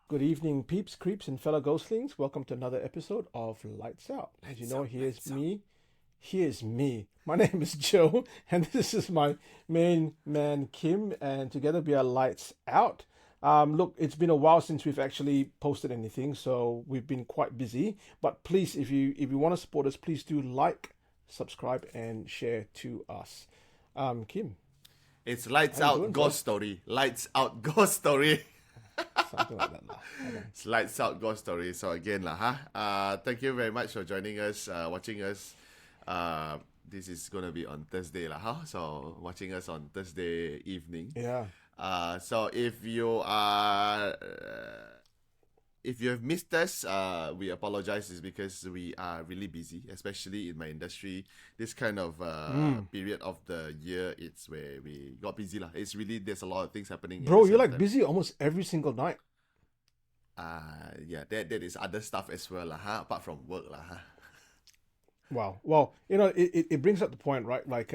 Good evening, peeps, creeps, and fellow ghostlings. Welcome to another episode of Lights Out. As you know, here's me. Here's me. My name is Joe, and this is my main man, Kim, and together we are Lights Out. Look, it's been a while since we've actually posted anything, so we've been quite busy. But please, if you want to support us, please do like, subscribe, and share to us. Kim, It's Lights how you Out doing, Ghost bro? Story. Lights Out Ghost Story. Something like that, lah. It's Lights Out Ghost Story. So again, thank you very much for joining us, watching us. This is gonna be on Thursday, So watching us on Thursday evening. Yeah. So if you have missed us, we apologize. It's because we are really busy, especially in my industry. This kind of period of the year, it's where we got busy lah. It's really there's a lot of things happening. Bro, you're like busy almost every single night. Yeah, that is other stuff as well apart from work Wow. Well, it brings up the point, right? Like,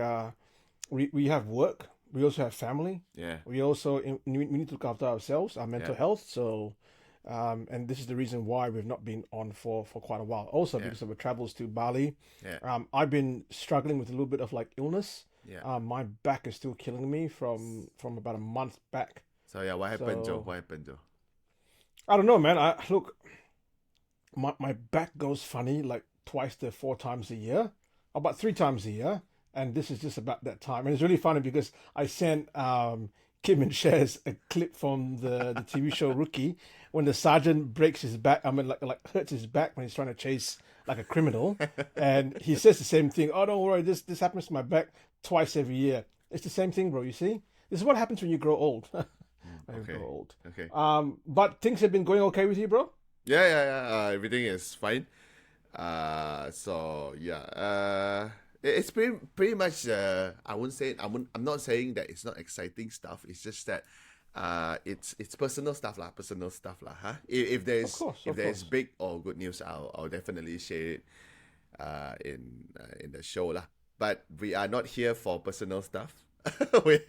we have work. We also have family. Yeah. We also we need to look after ourselves, our mental health. So, and this is the reason why we've not been on for quite a while. Also, because of our travels to Bali. Yeah. I've been struggling with a little bit of like illness. Yeah. My back is still killing me from about a month back. So yeah, what happened, So- Joe? What happened, Joe? I don't know, man. Look, my back goes funny like twice to four times a year, about three times a year, and this is just about that time. And it's really funny because I sent Kim and Shares a clip from the TV show Rookie when the sergeant breaks his back. I mean, like hurts his back when he's trying to chase like a criminal, and he says the same thing. Oh, don't worry, this happens to my back twice every year. It's the same thing, bro. You see, this is what happens when you grow old. When you grow old. Okay. But things have been going okay with you, bro? Yeah. Everything is fine. It's pretty much. I wouldn't say. I'm not saying that it's not exciting stuff. It's just that, it's personal stuff lah. Personal stuff lah. If there's Of course. big or good news, I'll definitely share it. In the show lah. But we are not here for personal stuff. we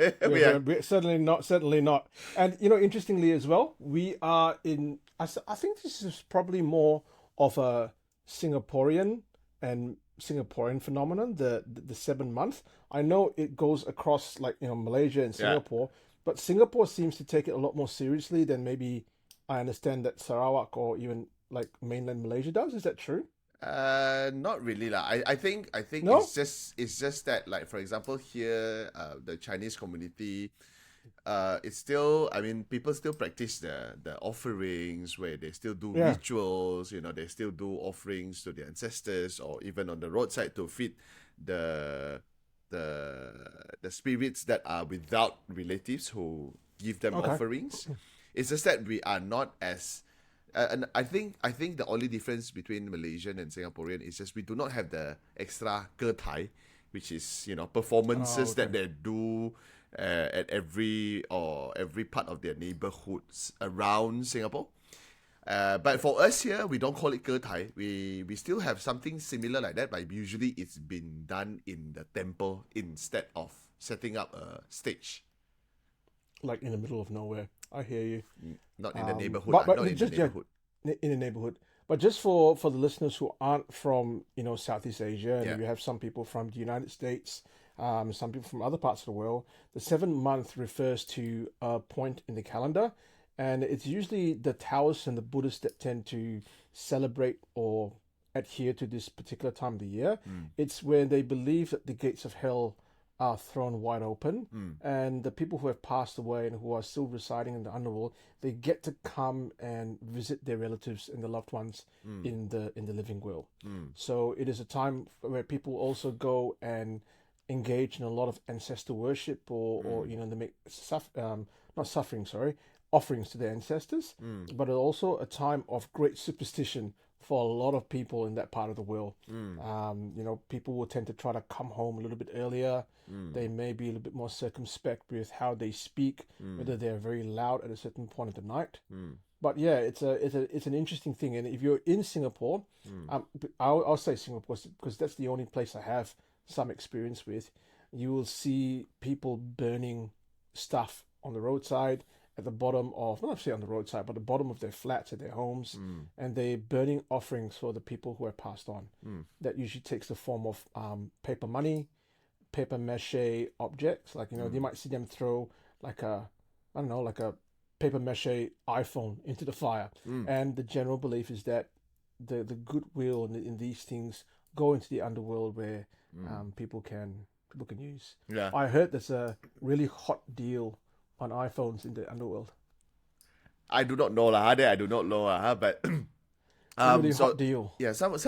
are. We're certainly not. And interestingly as well, we are in. I think this is probably more of a Singaporean phenomenon. The 7 month. I know it goes across like Malaysia and Singapore, but Singapore seems to take it a lot more seriously than maybe I understand that Sarawak or even like mainland Malaysia does. Is that true? Not really lah. I think No? it's just that, like, for example, here, the Chinese community, it's still, I mean, people still practice the offerings where they still do Yeah. rituals. They still do offerings to their ancestors, or even on the roadside to feed the spirits that are without relatives who give them Okay. offerings. It's just that we are not as and I think the only difference between Malaysian and Singaporean is just we do not have the extra getai, which is performances that they do at every part of their neighborhoods around Singapore. But for us here, we don't call it getai. We still have something similar like that, but usually it's been done in the temple instead of setting up a stage. Like in the middle of nowhere. I hear you. Not in the neighborhood. but Not in the just neighborhood. in the neighborhood. But just for the listeners who aren't from Southeast Asia, and Yeah. we have some people from the United States, some people from other parts of the world. The 7 month refers to a point in the calendar, and it's usually the Taoists and the Buddhists that tend to celebrate or adhere to this particular time of the year. It's when they believe that the gates of hell are thrown wide open, and the people who have passed away and who are still residing in the underworld, they get to come and visit their relatives and their loved ones in the living world. So it is a time where people also go and engage in a lot of ancestor worship, or they make offerings to their ancestors, but also a time of great superstition for a lot of people in that part of the world. People will tend to try to come home a little bit earlier. They may be a little bit more circumspect with how they speak, whether they're very loud at a certain point of the night. But yeah, it's an interesting thing. And if you're in Singapore, I'll say Singapore because that's the only place I have some experience with. You will see people burning stuff on the roadside, at the bottom of, not say on the roadside, but the bottom of their flats at their homes, and they're burning offerings for the people who have passed on. That usually takes the form of paper money, paper mache objects. Like, you might see them throw like a, I don't know, like a paper mache iPhone into the fire. And the general belief is that the goodwill in these things go into the underworld where people can use. Yeah. I heard there's a really hot deal on iPhones in the underworld. I do not know lah. I do not know but A really hot deal. yeah, some are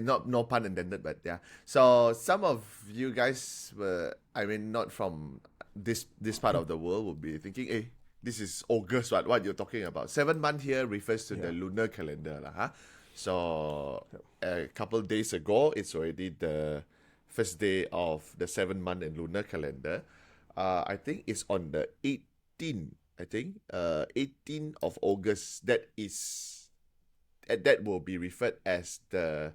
not, no pun intended, but yeah. So some of you guys were, I mean, not from this part of the world, will be thinking, hey, this is August, what you're talking about. 7 months here refers to the lunar calendar lah. So a couple of days ago, it's already the first day of the 7 month and lunar calendar. I think it's on the 18th. 18th of August. That will be referred as the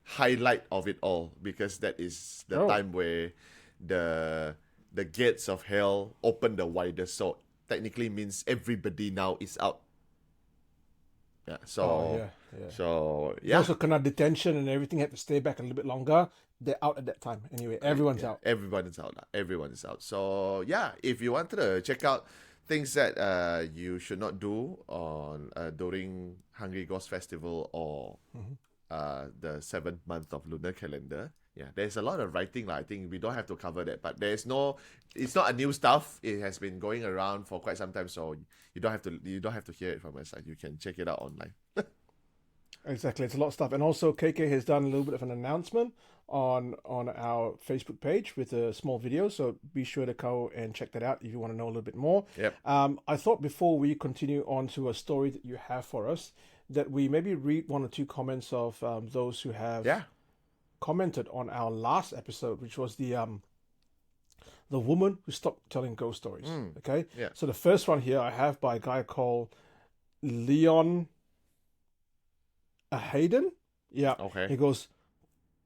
highlight of it all, because that is the time where the gates of hell open the widest. So technically means everybody now is out. Yeah. So Also, kind of detention and everything had to stay back a little bit longer. They're out at that time. Anyway, everyone's out. Everyone is out. Everyone is out. So yeah, if you wanted to check out things that you should not do on during Hungry Ghost Festival or the 7th month of lunar calendar, there's a lot of writing. I think we don't have to cover that, but it's not a new stuff. It has been going around for quite some time, so you don't have to hear it from us. You can check it out online. Exactly, it's a lot of stuff. And also KK has done a little bit of an announcement on our Facebook page with a small video, so be sure to go and check that out if you want to know a little bit more. I thought before we continue on to a story that you have for us, that we maybe read one or two comments of those who have commented on our last episode, which was the woman who stopped telling ghost stories. Okay, so the first one here I have by a guy called Leon Hayden. He goes,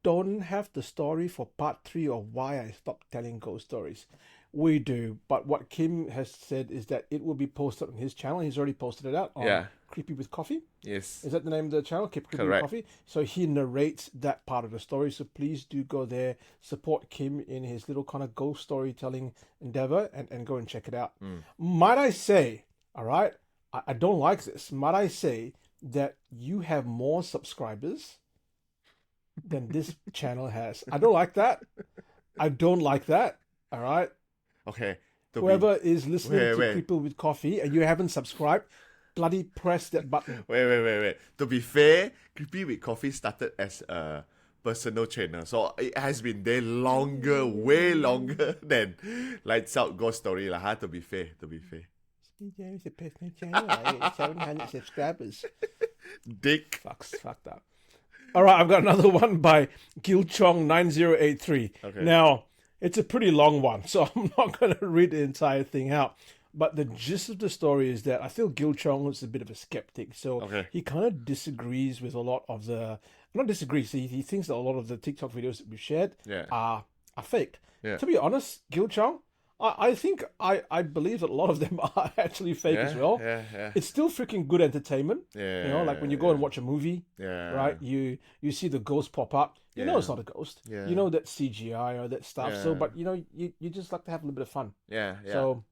don't have the story for part 3 of why I stopped telling ghost stories. We do, but what Kim has said is that it will be posted on his channel. He's already posted it out on Creepy with Coffee. Yes. Is that the name of the channel? Creepy with Coffee. So he narrates that part of the story. So please do go there, support Kim in his little kind of ghost storytelling endeavor, and go and check it out. Might I say, all right, I don't like this. Might I say that you have more subscribers than this channel has. I don't like that. All right. Okay. Whoever is listening to People with Coffee and you haven't subscribed, bloody press that button. Wait. To be fair, Creepy with Coffee started as a personal trainer, so it has been there longer, way longer than Lights Out Ghost Story lah. To be fair. It's a personal channel. 700 subscribers. Dick. Fucked up. All right, I've got another one by Gilchong9083. Okay. Now, it's a pretty long one, so I'm not going to read the entire thing out. But the gist of the story is that I feel Gilchong is a bit of a skeptic. So he kind of disagrees with a lot of the... Not disagrees, he thinks that a lot of the TikTok videos that we've shared are fake. Yeah. To be honest, Gilchong, I think I believe that a lot of them are actually fake as well. It's still freaking good entertainment. Like when you go and watch a movie, right? You see the ghost pop up. You know it's not a ghost. You know that CGI or that stuff. So, but you just like to have a little bit of fun. So,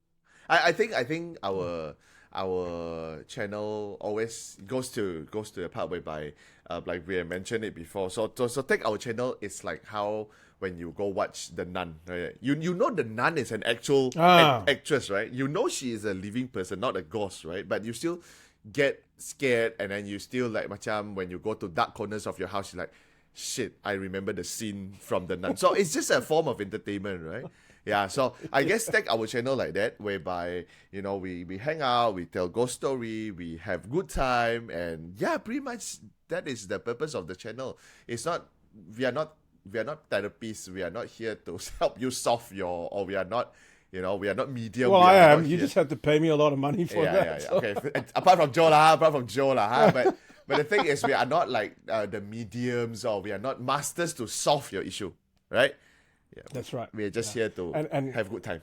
I think our channel always goes to the part whereby like we have mentioned it before. So take our channel. It's like how when you go watch The Nun, right? You know The Nun is an actual actress, right? You know she is a living person, not a ghost, right? But you still get scared, and then you still like macam when you go to dark corners of your house, you're like, shit, I remember the scene from The Nun. So it's just a form of entertainment, right? Yeah, so I guess take our channel like that, whereby, we hang out, we tell ghost story, we have good time, and pretty much that is the purpose of the channel. It's not, we are not therapists, we are not here to help you solve or we are not, we are not medium. Well, I am. You just have to pay me a lot of money for that. So. Okay, apart from Joe lah, but the thing is, we are not like the mediums, or we are not masters to solve your issue, right? Yeah, that's right. We are just here to and have good time.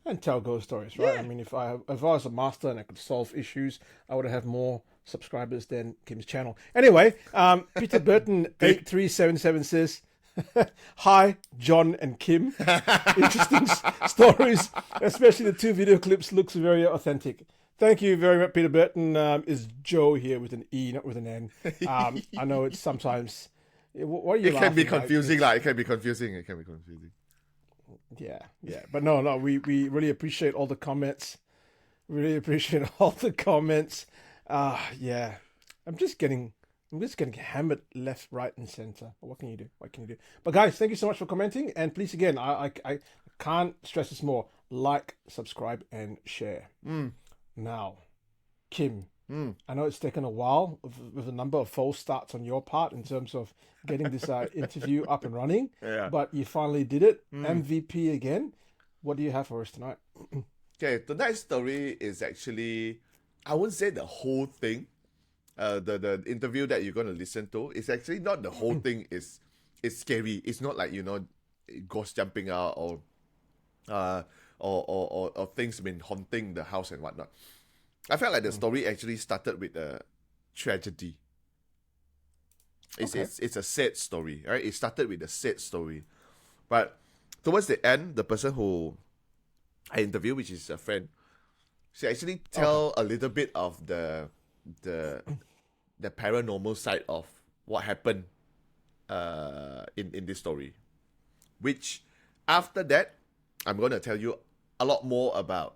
and tell ghost stories, right? I Yeah. mean, if I was a master and I could solve issues, I would have more subscribers than Kim's channel. Anyway, Peter Burton 8377 says, "Hi, John and Kim. Interesting stories, especially the two video clips. Looks very authentic." Thank you very much, Peter Burton. Is Joe here with an E, not with an N? I know it's sometimes. What are you It laughing can be at? confusing, like it can be confusing. It can be confusing. Yeah. But no, we really appreciate all the comments. Really appreciate all the comments. Yeah. I'm just getting hammered left, right, and center. What can you do? What can you do? But guys, thank you so much for commenting. And please again, I can't stress this more. Like, subscribe, and share. Now, Kim, I know it's taken a while with a number of false starts on your part in terms of getting this interview up and running. Yeah. But you finally did it. MVP again. What do you have for us tonight? Okay, tonight's story is actually, I wouldn't say the whole thing. The interview that you're going to listen to is actually not the whole thing. It's scary. It's not like, ghost jumping out or things been haunting the house and whatnot. I felt like the story actually started with a tragedy. It's a sad story, right? It started with a sad story, but towards the end, the person who I interviewed, which is a friend, she actually tell a little bit of the paranormal side of what happened in this story. Which after that, I'm gonna tell you a lot more about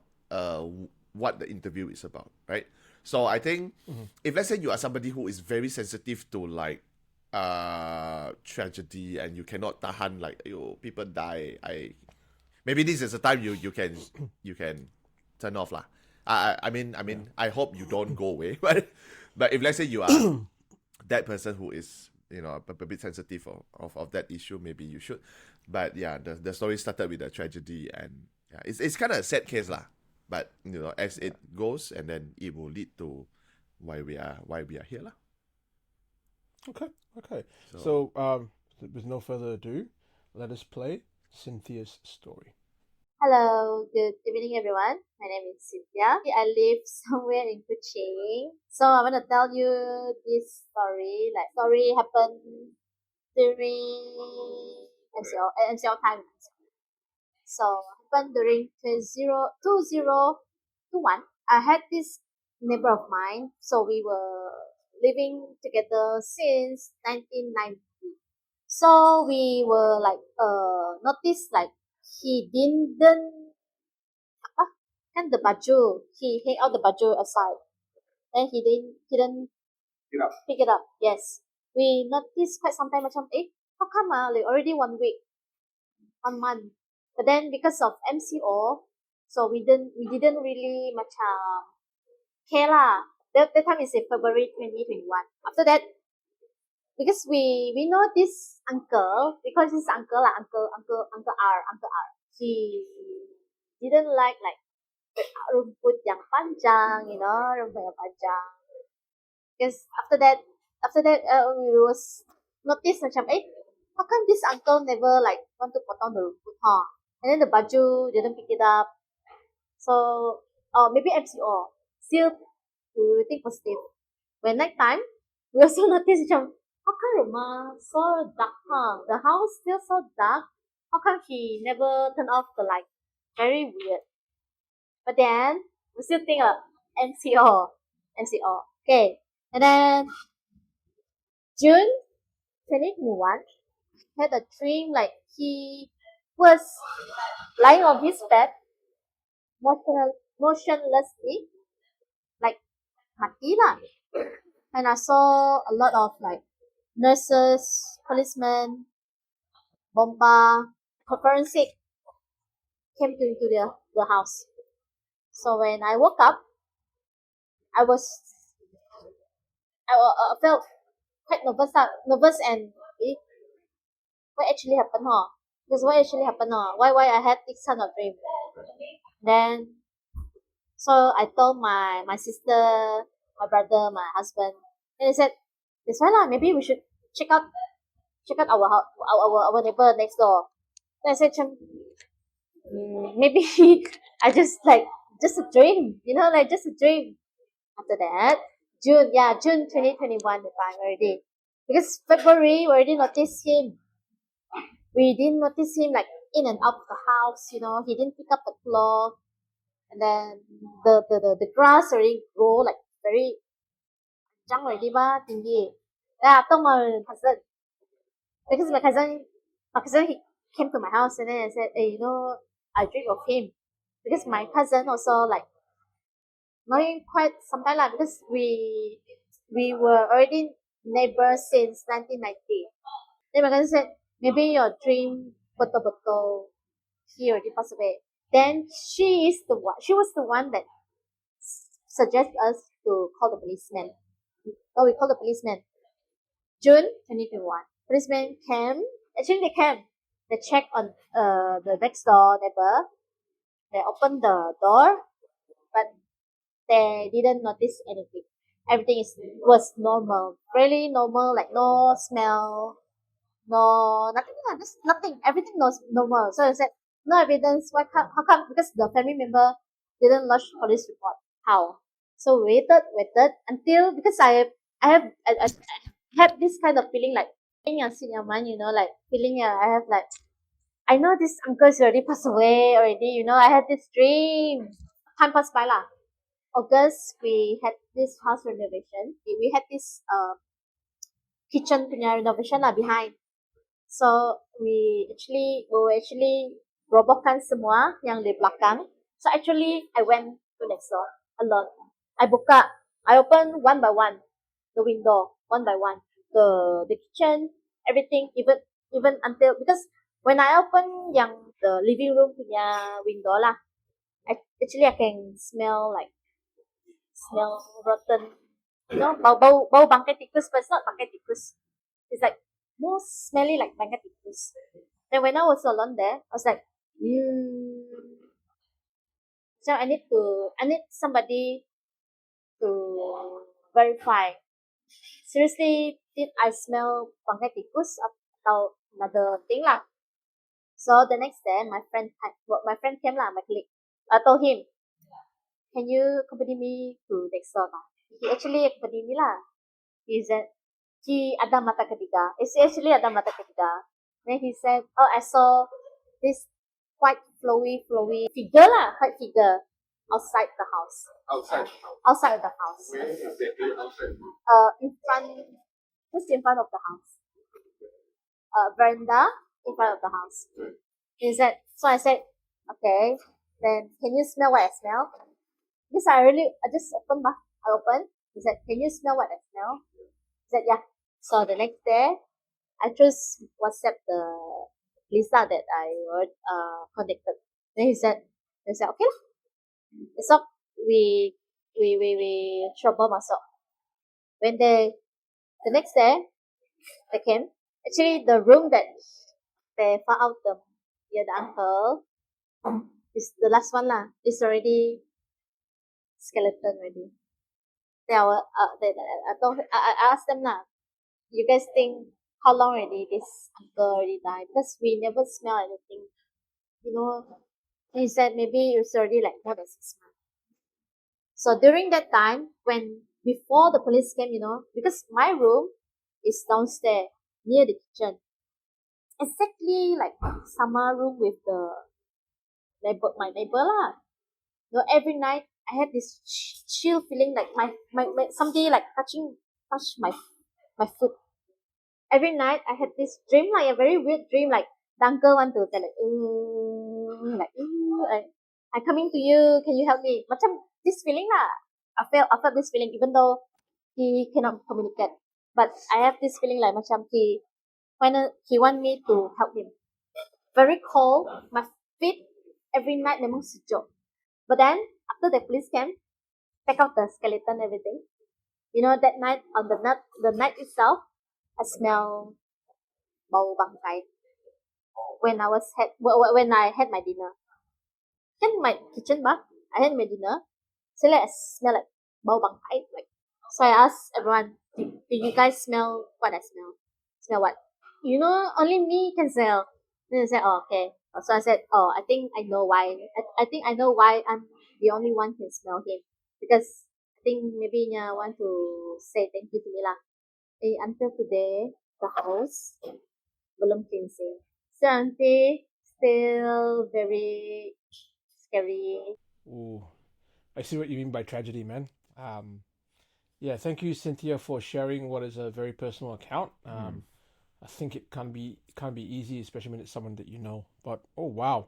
what the interview is about, right? So I think if let's say you are somebody who is very sensitive to like tragedy and you cannot tahan like people die, maybe this is the time you can turn off lah. I mean I hope you don't go away, but if let's say you are that person who is a bit sensitive of that issue, maybe you should. But yeah, the story started with a tragedy, and yeah, it's kind of a sad case lah. But as it goes, and then it will lead to why we are here lah. Okay. So with no further ado, let us play Cynthia's story. Hello, good evening everyone. My name is Cynthia. I live somewhere in Kuching. So I want to tell you this story. Like story happened during MCO time. So happened during 2021. I had this neighbor of mine. So we were living together since 1990. So we were like noticed like he didn't kan the baju, he hang out the baju aside. Then he didn't pick it up. Yes. We noticed quite some time macam how come like already 1 week, 1 month. But then because of MCO, so we didn't really macam care lah. That time is in February 2021. After that, because we know this uncle, because this uncle lah, uncle R. He didn't like rumput yang panjang, rumput yang panjang. Because after that we was notice macam how come this uncle never like want to potong the rumput, huh? And then the baju didn't pick it up. So maybe MCO. Still we think positive. When night time, we also notice macam how come rumah so dark, huh? The house still so dark. How come he never turn off the light? Very weird. But then we still think of MCO. Okay. And then June 2021, had a dream like he was lying on his bed motionlessly, like mati lah. And I saw a lot of like nurses, policemen, bomba, forensic came into the house. So when I woke up, I felt quite nervous and what actually happened, huh? Because what actually happened, huh? Why I had this kind of dream? Then, so I told my sister, my brother, my husband, and they said, "That's why lah. Maybe we should check out our neighbor next door." Then I said, maybe I just a dream, like just a dream. After that, June 2021, the time already. Because February, we already noticed him. We didn't notice him like in and out of the house, he didn't pick up the cloth. And then the grass already grow like very young already ba, tinggi. Yeah, I told my cousin, because my cousin he came to my house and then I said, hey, I dream of him. Because my cousin also like knowing quite some time lah, because we were already neighbors since 1990. Then my cousin said, maybe your dream betul-betul he already passed away. Then she was the one that suggested us to call the policeman. So we called the policeman. June 2021. Policeman came. Actually, they came. They checked on the next door neighbor. They opened the door, but they didn't notice anything. Everything was normal, really normal, like no smell, no nothing, just nothing. Everything was normal. So I said, no evidence. How come? Because the family member didn't lodge police report. How? So waited until, because I have this kind of feeling like in your mind, like feeling. I have like, I know this uncle's already passed away already. I had this dream. Time passed by lah. August, we had this house renovation. We had this kitchen punya renovation lah behind. So we were actually robohkan semua yang di belakang. So actually, I went to next door alone. I opened one by one the window, one by one, the kitchen, everything, even until, because when I open the living room punya window lah, I can smell rotten, bau bangkai tikus, but it's not bangkai tikus. It's like more smelly like bangkai tikus. Then when I was alone there, I was like, so I need somebody to verify. Seriously, did I smell bangkai tikus atau another thing lah? So the next day, my friend came lah, my colleague. I told him, can you accompany me to next door lah? He actually accompanied me lah. He said, ada mata ketiga. It's actually ada mata ketiga. Then he said, oh, I saw this quite flowy figure lah, white figure outside the house. Outside of the house. Where exactly outside? Just in front of the house. Veranda in front of the house. He said, so I said, okay, then can you smell what I smell? Because I just opened. I opened. He said, can you smell what I smell? He said, yeah. So the next day, I just WhatsApp the Lisa that I contacted. Then he said, okay lah. So we coba masuk. When the next day they came, actually the room that they found out the uncle is the last one lah. It's already skeleton already. I asked them lah, you guys think how long already this uncle already died? Because we never smell anything. He said maybe it's already like more than 6 months. So during that time, before the police came, because my room is downstairs near the kitchen, exactly like summer room with my neighbor lah. Every night I had this chill feeling, like my somebody like touch my foot. Every night I had this dream, like a very weird dream, like the uncle want to tell I'm coming to you, can you help me? Macam this feeling lah. I felt this feeling even though he cannot communicate. But I have this feeling like macam he want me to help him. Very cold, my feet every night memang sejuk. But then after the police came, take out the skeleton, everything. That night, on the night itself, I smell bau bangkai. When I had my dinner, in my kitchen bar, I had my dinner. So I smell like bau bangkai. So I asked everyone, do you guys smell what I smell? Smell what? Only me can smell. Then I said, oh, okay. So I said, oh, I think I know why. I think I know why I'm the only one can smell him. Because I think maybe niya want to say thank you to me lah. Until today, the house belum cleansing. So auntie, still very scary. Ooh, I see what you mean by tragedy, man. Yeah, thank you, Cynthia, for sharing what is a very personal account. I think it can't be easy, especially when it's someone that you know. But oh wow,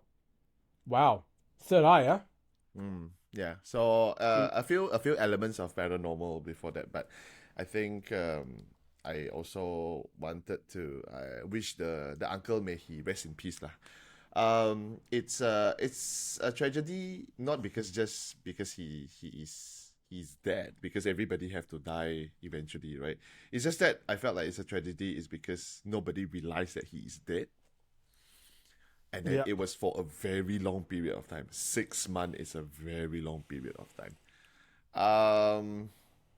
wow, third eye, huh? Yeah. So See, a few elements of paranormal before that, but I think I also wanted to wish the uncle, may he rest in peace lah. It's a tragedy, not just because he's dead, because everybody have to die eventually, right? It's just that I felt like it's a tragedy is because nobody realized that he is dead, and then yeah. it was for a very long period of time. 6 months is a very long period of time. Um,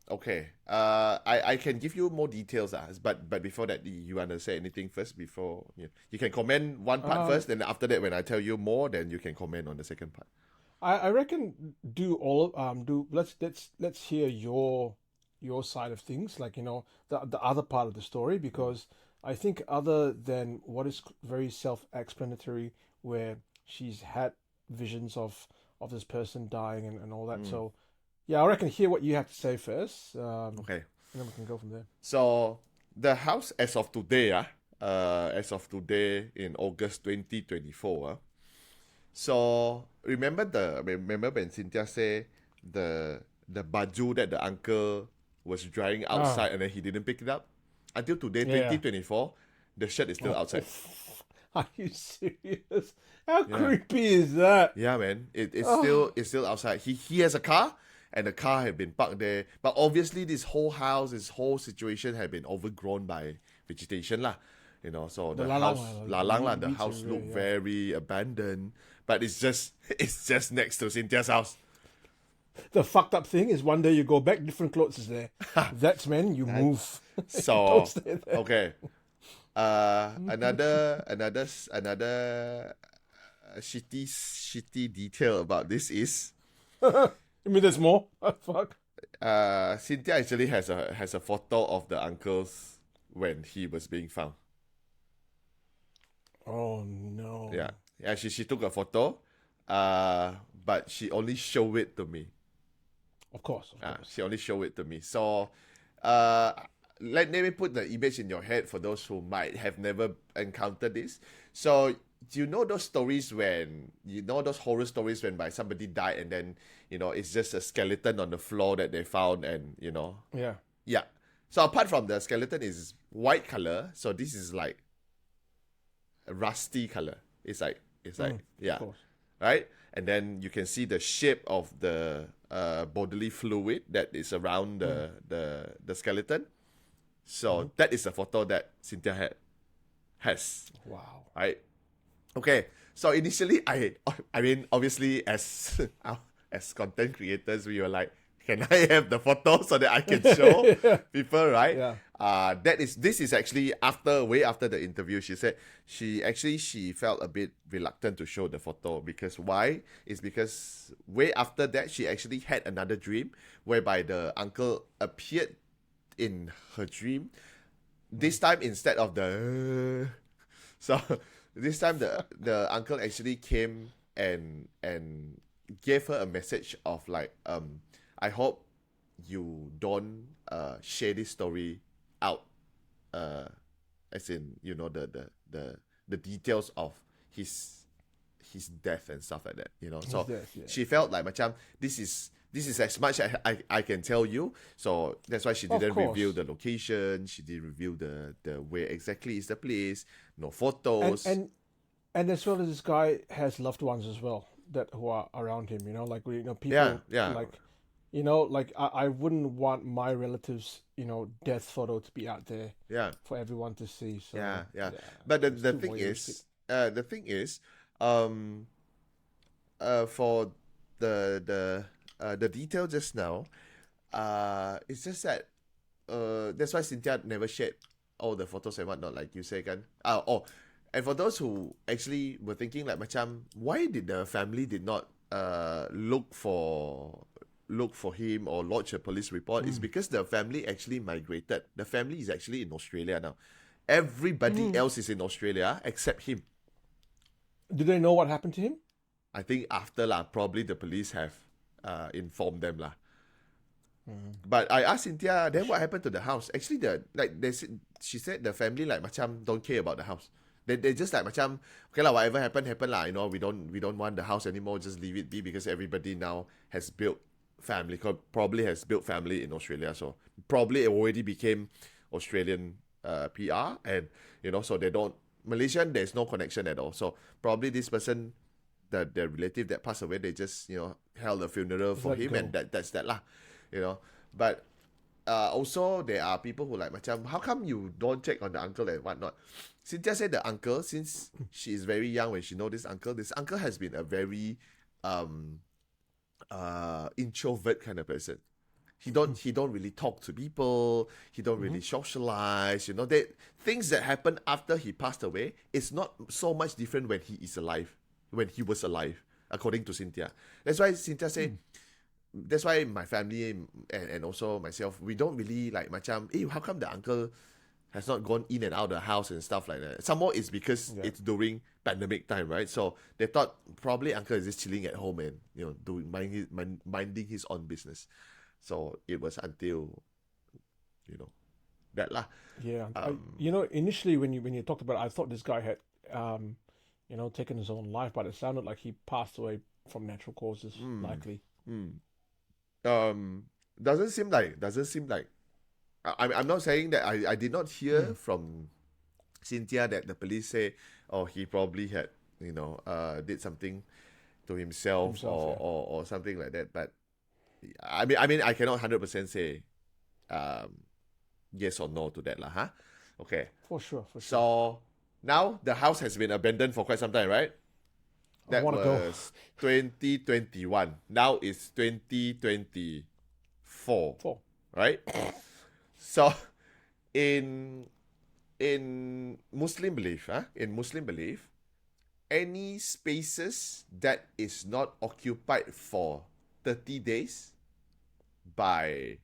okay. I can give you more details, but before that, you wanna say anything first before you can comment one part Um, first, and after that, when I tell you more, then you can comment on the second part. I reckon do all of do let's hear your side of things, like the other part of the story, because I think other than what is very self-explanatory, where she's had visions of this person dying and all that. Mm, So yeah, I reckon hear what you have to say first, okay. and then we can go from there. So the house as of today in August 2024. So remember when Cynthia said the baju that the uncle was drying Ah, outside and then he didn't pick it up? Until today, yeah. 2024, the shirt is still Oh, outside. are you serious? How Yeah. creepy is that? Yeah, man. It's still Oh, it's still outside. He has a car, and the car had been parked there. But obviously this whole house, this whole situation had been overgrown by vegetation lah. So the the lalang, house lalang lah, the weeds house everywhere. looked Yeah. very abandoned. But it's just it's just next to Cynthia's house. The fucked up thing is one day you go back, different clothes is there. That's when you Right? move. Don't So stay there. okay. Another shitty detail about this is You mean there's more? Oh, fuck. Cynthia actually has a photo of the uncles when he was being found. Oh Yeah, no. yeah. She took a photo, but she only showed it to me. Of course, of course. She only showed it to me. So, uh, let me put the image in your head for those who might have never encountered this. So, do you know those stories when those horror stories when by somebody died and then it's just a skeleton on the floor that they found and Yeah. yeah. So apart from the skeleton is white color, so this is like a rusty color. It's like Of yeah, course. right? And then you can see the shape of the bodily fluid that is around the skeleton. So that is a photo that Cynthia has, Wow. right? Okay. So initially, I mean, obviously, as as content creators, we were like, can I have the photo so that I can show Yeah. people, right? Yeah. This is actually way after the interview. She said she felt a bit reluctant to show the photo because why? It's because way after that she actually had another dream whereby the uncle appeared in her dream. This time instead of the so this time the uncle actually came and gave her a message of like I hope you don't share this story out, uh as in the details of his his death and stuff like that, He's so dead. Yeah. she felt like macam this is as much as I can tell you, so that's why she Of didn't reveal course. the location, she didn't reveal the where exactly is the place, no And photos. and and as well as this guy has loved ones as well that who are around him. Like Yeah, people yeah, like like I wouldn't want my relatives death photo to be out there yeah. for everyone to see. Yeah, So yeah. yeah, But the it's the too thing voyeuristic. is, the thing is, um, for the detail just now, it's just that that's why Cynthia never shared all the photos and whatnot, like you say, kan. Oh, And for those who actually were thinking like macam, why did the family did not look for him or lodge a police report, is because the family actually migrated. The family is actually in Australia now. Everybody else is in Australia except him. Do they know what happened to him? I think after lah, probably the police have informed them lah. But I asked Cynthia, then what happened to the house? Actually, she said the family like macam don't care about the house. They just like macam, okay lah, whatever happened lah. You know, we don't want the house anymore. Just leave it be, because everybody now has built family. Probably has built family in Australia, so probably it already became Australian PR, and you know, so they don't Malaysian. There's no connection at all. So probably this person, the relative that passed away, they just, you know, held a funeral for him, and that's that lah. You know, but also there are people who like macam, how come you don't check on the uncle and whatnot? Cynthia said the uncle, since she is very young when she know this uncle has been a very introvert kind of person. He don't really talk to people. He don't really socialize. You know, things that happened after he passed away is not so much different when he is alive. When he was alive, according to Cynthia. That's why Cynthia said. That's why my family and also myself, we don't really like macam, how come the uncle has not gone in and out of the house and stuff like that. Some more is because it's during pandemic time, right? So they thought probably uncle is just chilling at home and, you know, minding his own business. So it was until, you know, that lah. Yeah. You know, initially when you talked about it, I thought this guy had, you know, taken his own life, but it sounded like he passed away from natural causes, likely. Doesn't seem like I'm not saying that I did not hear from Cynthia that the police say, oh, he probably had, you know, did something to himself or something like that. But I mean I cannot 100% say yes or no to that lah, huh? Okay. For sure. So now the house has been abandoned for quite some time, right? That was 2021. Now it's 2024. Right? So in Muslim belief, any spaces that is not occupied for 30 days by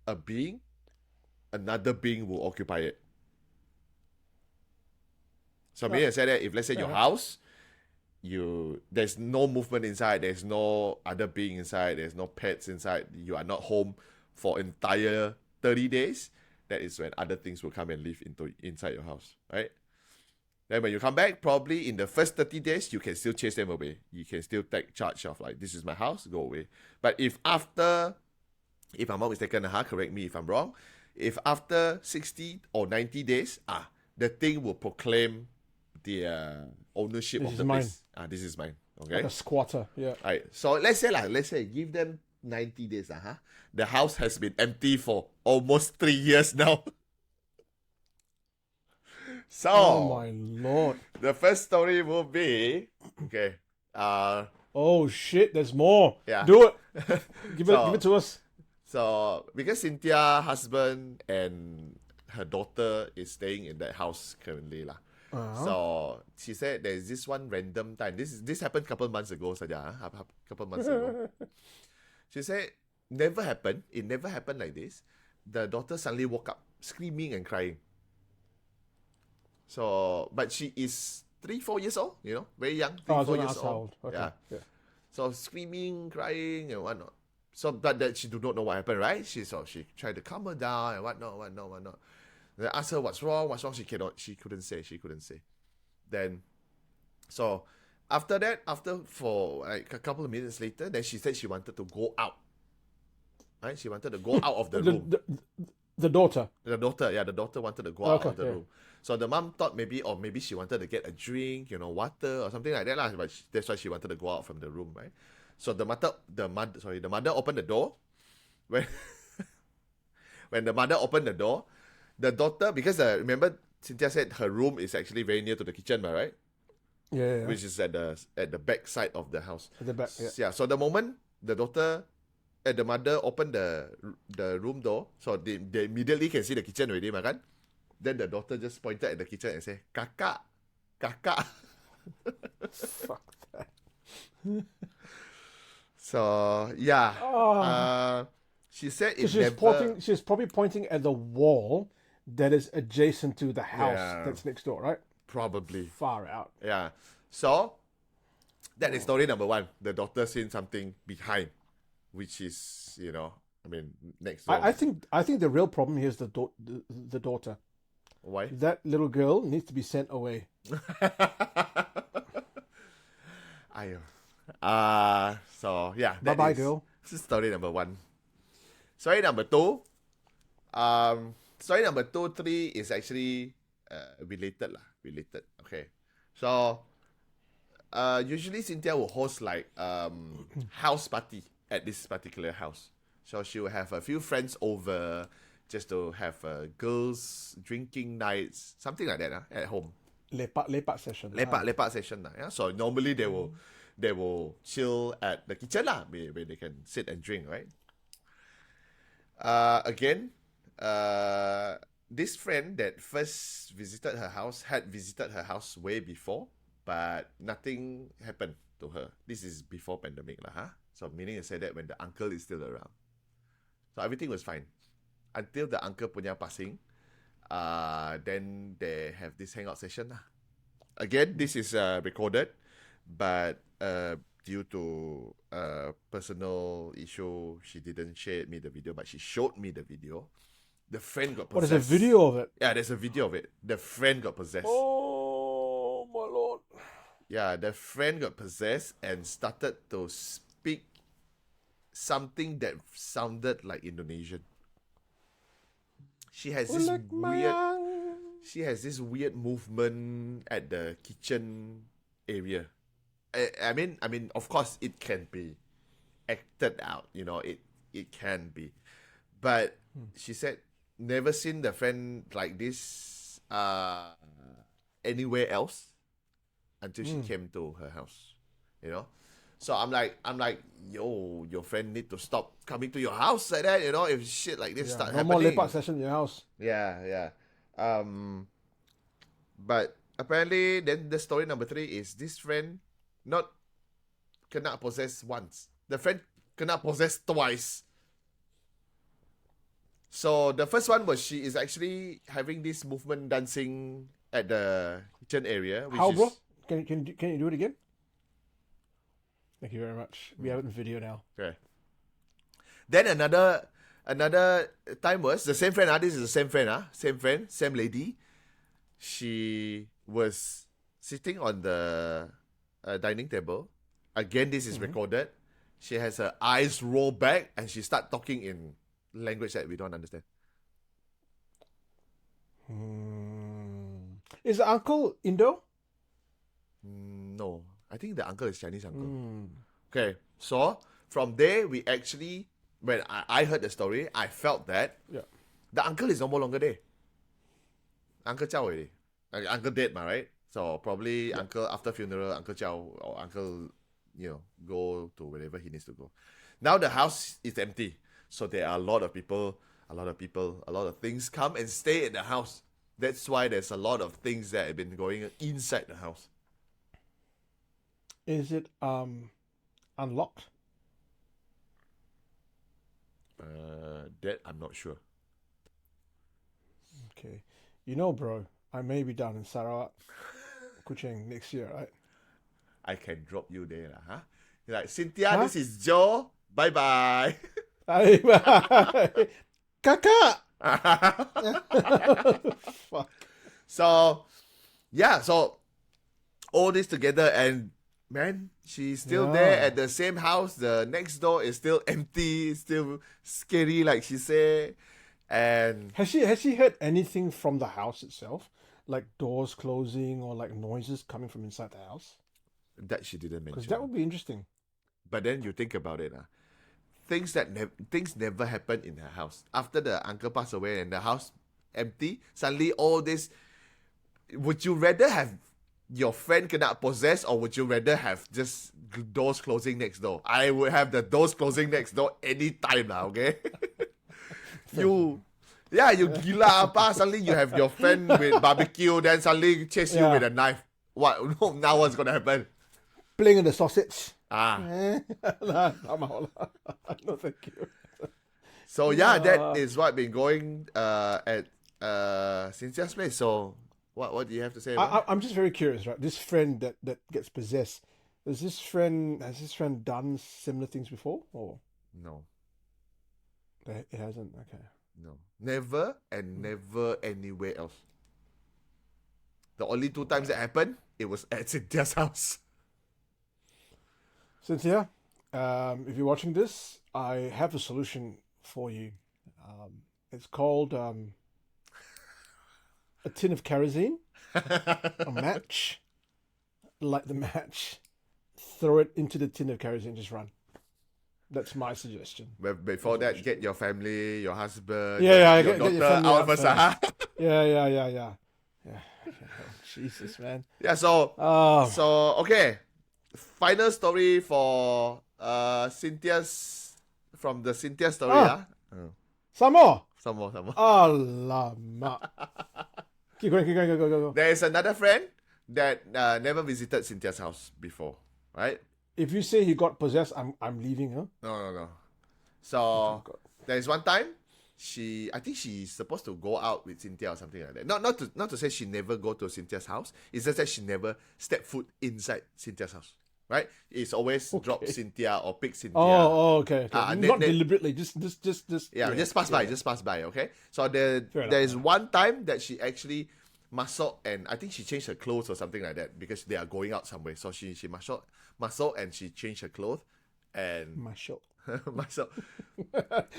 a being, another being will occupy it. So meaning I said that if let's say your house, there's no movement inside, there's no other being inside, there's no pets inside, you are not home for entire 30 days, that is when other things will come and live inside your house, right? Then when you come back, probably in the first 30 days, you can still chase them away. You can still take charge of like, this is my house, go away. But if I'm not mistaken, correct me if I'm wrong, if after 60 or 90 days, the thing will proclaim the ownership of the place. This is mine. Okay. Like a squatter, yeah. All right. So let's say give them 90 days. The house has been empty for almost 3 years now. So oh my lord. The first story will be okay. Oh shit, there's more. Yeah. Do it. Give it to us. So because Cynthia husband and her daughter is staying in that house currently lah. So she said there's this one random time. This happened a couple months ago, couple months ago. She said never happened. It never happened like this. The daughter suddenly woke up screaming and crying. So, but she is 3-4 years old, you know, very young, 3-4 years old. Okay. Yeah. So screaming, crying, and whatnot. So, but that she do not know what happened, right? She tried to calm her down and whatnot. They asked her what's wrong. She couldn't say. Then, so after that, for like a couple of minutes later, then she said she wanted to go out. Right? She wanted to go out of the room. The daughter. The daughter wanted to go out of the room. So the mom thought maybe she wanted to get a drink, you know, water or something like that lah. But that's why she wanted to go out from the room, right? So the mother opened the door. When the mother opened the door, the daughter, because remember Cynthia said her room is actually very near to the kitchen, right? Yeah. Which is at the back side of the house. At the back, yeah. Yeah. So the moment the daughter and the mother opened the room door, so they immediately can see the kitchen already, kan? Then the daughter just pointed at the kitchen and said, "Kakak." kakak. Fuck that. So yeah, she said So it never. she's probably pointing at the wall that is adjacent to the house Yeah. that's next door, right? Probably. Far out. Yeah. So that is story number one. The daughter seen something behind, which is, I mean, next door. I think the real problem here is the daughter. Why? That little girl needs to be sent away. Ayo. So yeah. Bye bye, girl. This is story number one. Story number two. Story number 2, 3 is actually related lah. Related. Okay. So usually Cynthia will host like house party at this particular house. So she will have a few friends over just to have girls drinking nights, something like that at home. Lepak session. Lepak session lah. Yeah. So normally they will chill at the kitchen lah, where they can sit and drink, right? Again, this friend that first visited her house had visited her house way before, but nothing happened to her. This is before pandemic lah, huh? So meaning to say that when the uncle is still around. So everything was fine. Until the uncle punya passing, then they have this hangout session lah. Again, this is recorded, but due to personal issue, she didn't share me the video, but she showed me the video. The friend got possessed. What is a video of it? Yeah, there's a video of it. The friend got possessed. Oh my lord. Yeah, the friend got possessed and started to speak something that sounded like Indonesian. She has this weird movement at the kitchen area. I mean, of course, it can be acted out. It can be, but she said never seen the friend like this anywhere else until she came to her house. So I'm like, yo, your friend need to stop coming to your house like that. If shit like this start happening. No more lepak session in your house. Yeah. But apparently, then the story number 3 is this friend not kena possessed once. The friend kena possessed twice. So the first one was she is actually having this movement dancing at the kitchen area. How, bro? Can you do it again? Thank you very much. We have it in video now. Okay. Then another time was the same friend. This is the same friend. Same friend, same lady. She was sitting on the dining table. Again, this is recorded. She has her eyes roll back and she start talking in language that we don't understand. Is the uncle Indo? No. I think the uncle is Chinese uncle. Okay. So, from there, we actually, when I heard the story, I felt that the uncle is no more longer there. Uncle Chow already. Uncle dead, right? So, probably uncle, after funeral, Uncle Chow or uncle, go to wherever he needs to go. Now the house is empty. So, there are a lot of people, a lot of things come and stay in the house. That's why there's a lot of things that have been going inside the house. Is it unlocked? That I'm not sure. Okay. Bro, I may be down in Sarawak, Kuching next year, right? I can drop you there, huh? You're like, Cynthia, this is Joe. Bye-bye. Kakak! Fuck. So all this together, and man, she's still there at the same house. The next door is still empty, still scary, like she said. And has she heard anything from the house itself, like doors closing or like noises coming from inside the house? That she didn't mention. Because that would be interesting. But then you think about it, things never happened in her house. After the uncle passed away and the house empty, suddenly all this. Would you rather have your friend kena possessed, or would you rather have just doors closing next door? I would have the doors closing next door anytime now, okay? you gila apa? Suddenly you have your friend with barbecue, then suddenly chase you with a knife. What? No, now what's gonna happen? Playing in the sausage. Ah. Nah, no, thank you. So yeah, that is what been going at Cynthia's place. So what do you have to say about? I'm just very curious, right? This friend that gets possessed, has this friend done similar things before, or No, it hasn't? Okay. no, never and never anywhere else. The only 2 times that happened, it was at Cynthia's house. Cynthia, if you're watching this, I have a solution for you. It's called a tin of kerosene, a match, light the match, throw it into the tin of kerosene, just run. That's my suggestion. But before that, get your family, your husband, Yeah, your get daughter your family out out first. first. Yeah. Jesus, man. Yeah, so Oh, okay. Final story for Cynthia's from the Cynthia story, Ah. yeah. some more. Some more. Alamak. Keep going, go. There is another friend that never visited Cynthia's house before, right? If you say he got possessed, I'm leaving, huh? No. So there is one time I think she's supposed to go out with Cynthia or something like that. Not to say she never go to Cynthia's house. It's just that she never stepped foot inside Cynthia's house. Right? It's always drop Cynthia or pick Cynthia. Oh, okay. Not deliberately, just just pass by, okay? So there is one time that she actually muscle, and I think she changed her clothes or something like that because they are going out somewhere. So she muscle and she changed her clothes and Muscle.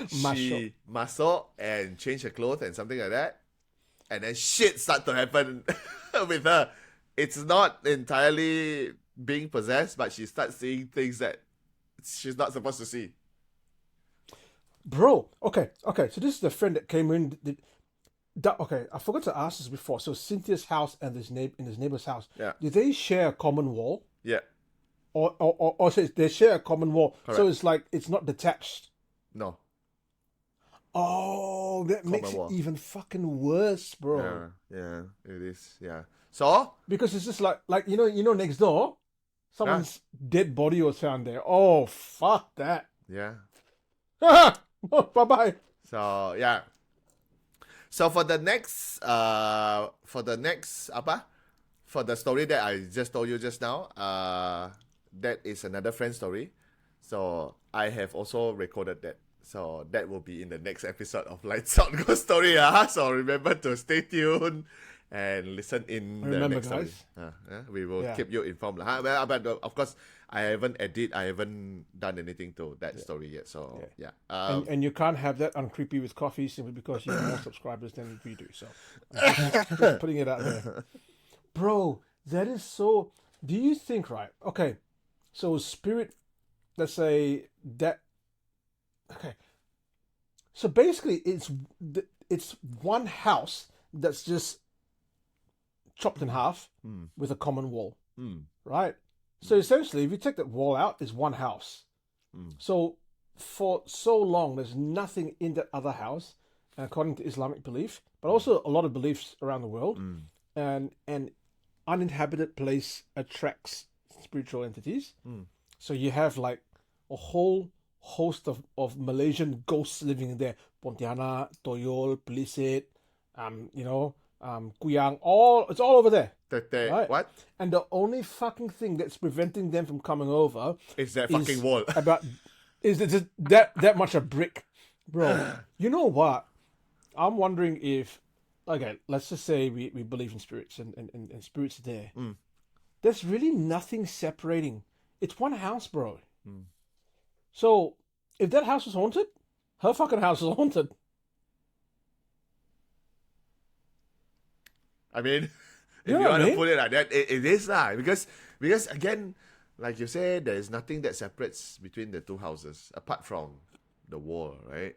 she muscle and changed her clothes and something like that. And then shit start to happen with her. It's not entirely being possessed, but she starts seeing things that she's not supposed to see. Bro, okay. So this is the friend that came in. Okay, I forgot to ask this before. So Cynthia's house and his neighbor's house. Yeah. Do they share a common wall? Yeah. Or so they share a common wall. Correct. So it's like it's not detached. No. Oh, that makes wall. it even fucking worse, bro. Yeah, it is. Yeah. So Because it's just like you know next door, someone's dead body was found there. Oh, fuck that. yeah. Bye bye. So yeah. So for the next for the story that I just told you just now, that is another friend story. So I have also recorded that. So that will be in the next episode of Lights Out Ghost Story. So remember to stay tuned and listen in the next guys. story. We will keep you informed. Well, but of course, I haven't done anything to that story yet. So yeah. And you can't have that on Creepy with Coffee simply because you have more subscribers than we do. So just putting it out there. Bro, that is so... Do you think, right? Okay, so spirit, let's say that... Okay, so basically it's one house that's just chopped in half with a common wall, right? So essentially, if you take that wall out, it's one house. So for so long, there's nothing in that other house, according to Islamic belief, but also a lot of beliefs around the world. And an uninhabited place attracts spiritual entities. So you have like a whole host of Malaysian ghosts living there. Pontianak, Toyol, Pelisit, Kuyang, it's all over there. Right? What? And the only fucking thing that's preventing them from coming over Is that fucking wall. is just that much a brick. Bro, you know what? I'm wondering if, okay, let's just say we believe in spirits and spirits are there. There's really nothing separating. It's one house, bro. So if that house was haunted, her fucking house is haunted. I mean, if You know you what I want to mean? put it like that, it is lah. Because again, like you said, there is nothing that separates between the two houses apart from the wall, right?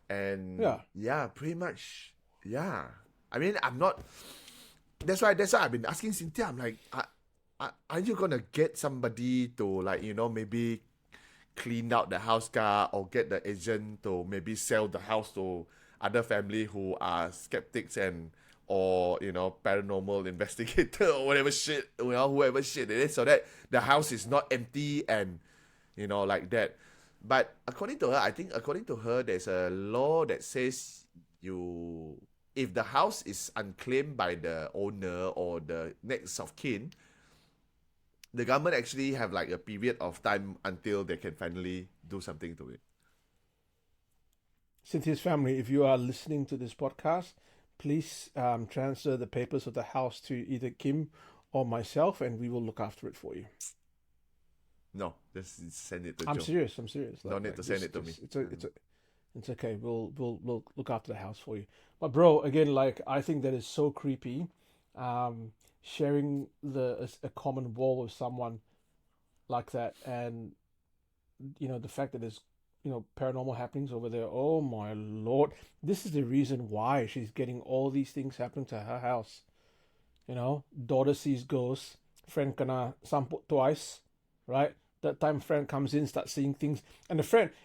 And pretty much, yeah. I mean, I'm not. That's why I've been asking Cynthia. I'm like, are you gonna get somebody to maybe clean out the house car or get the agent to maybe sell the house to other family who are skeptics and or paranormal investigator or whatever shit, whoever shit it is, so that the house is not empty and like that. But according to her, there's a law that says if the house is unclaimed by the owner or the next of kin, the government actually have like a period of time until they can finally do something to it. Cynthia's family, if you are listening to this podcast, please transfer the papers of the house to either Kim or myself, and we will look after it for you. No, just send it to I'm Joe. serious. I'm serious. Don't need to send it to me. It's okay. We'll look after the house for you. But bro, again, like I think that is so creepy. Sharing a common wall with someone like that, and the fact that there's paranormal happenings over there. Oh my lord, this is the reason why she's getting all these things happening to her house. Daughter sees ghosts, friend kena samput twice, right? That time friend comes in, starts seeing things, and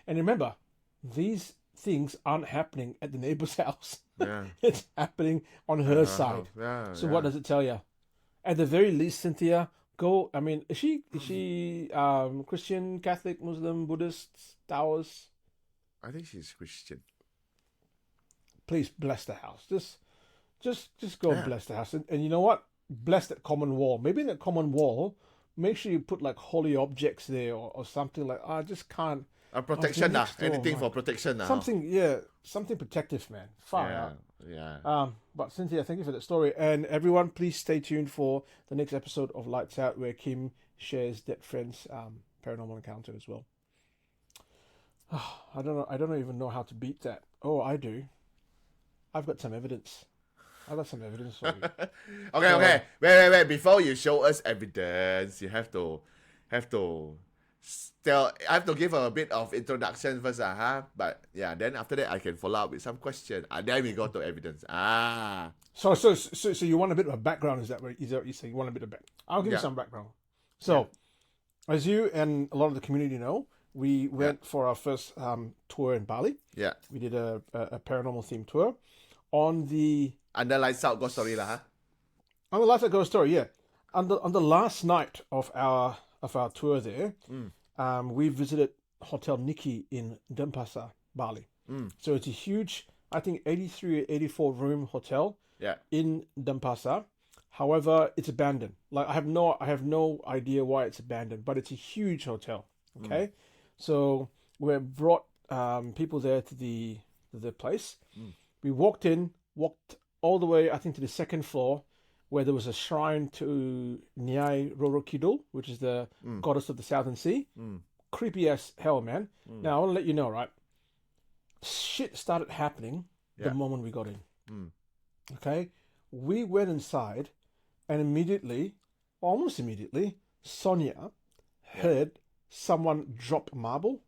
remember, these things aren't happening at the neighbor's house. Yeah. It's happening on her side. Yeah, So what does it tell you? At the very least, Cynthia, go. I mean, is she Christian, Catholic, Muslim, Buddhist, Taoist? I think she's Christian. Please bless the house. Just go and bless the house. And you know what? Bless that common wall. Maybe in that common wall, make sure you put like holy objects there or something like. I just can't. Protection, anything for protection, something protective, man. Far out. Yeah. But Cynthia, thank you for that story, and everyone, please stay tuned for the next episode of Lights Out, where Kim shares that friend's paranormal encounter as well. I don't even know how to beat that. Oh, I do. I've got some evidence. For you. Okay. Wait. Before you show us evidence, you have to I have to give a bit of introduction first, But yeah, then after that I can follow up with some questions. Then we go to evidence. So you want a bit of a background? Is that what you say? You want a bit of back? I'll give you some background. So, as you and a lot of the community know, we went for our first tour in Bali. Yeah. We did a paranormal themed tour on the under Lights Out Ghost Story On the Lights Out Ghost Story, yeah. On the last night of our tour there, we visited Hotel Nikki in Denpasar, Bali. So it's a huge, I think 83 or 84 room hotel in Denpasar. However, it's abandoned. Like I have no idea why it's abandoned, but it's a huge hotel. Okay, so we brought people there to the place. We walked all the way, I think, to the second floor, where there was a shrine to Nyai Roro Kidul, which is the goddess of the Southern Sea. Creepy as hell, man. Now, I want to let you know, right? Shit started happening the moment we got in. Okay? We went inside, and almost immediately, Sonia heard someone drop marble.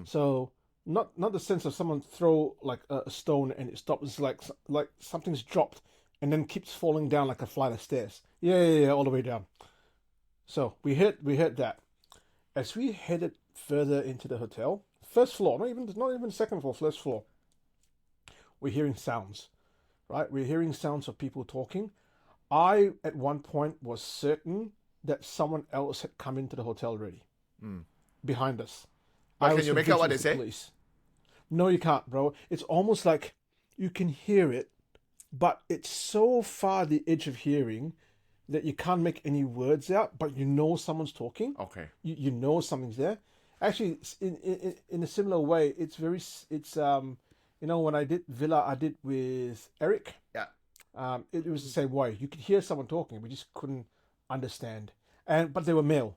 So, not the sense of someone throw like a stone and it stops. It's like something's dropped and then keeps falling down like a flight of stairs. Yeah, all the way down. So we heard that. As we headed further into the hotel, first floor, not even second floor, first floor, we're hearing sounds, right? We're hearing sounds of people talking. I, at one point, was certain that someone else had come into the hotel already, behind us. But can you make out what they say? Police. No, you can't, bro. It's almost like you can hear it, but it's so far the edge of hearing that you can't make any words out, but you know someone's talking. Okay. You know something's there. Actually, in a similar way, it's when I did Villa, I did with Eric. Yeah. It was the same way. You could hear someone talking, we just couldn't understand. But they were male.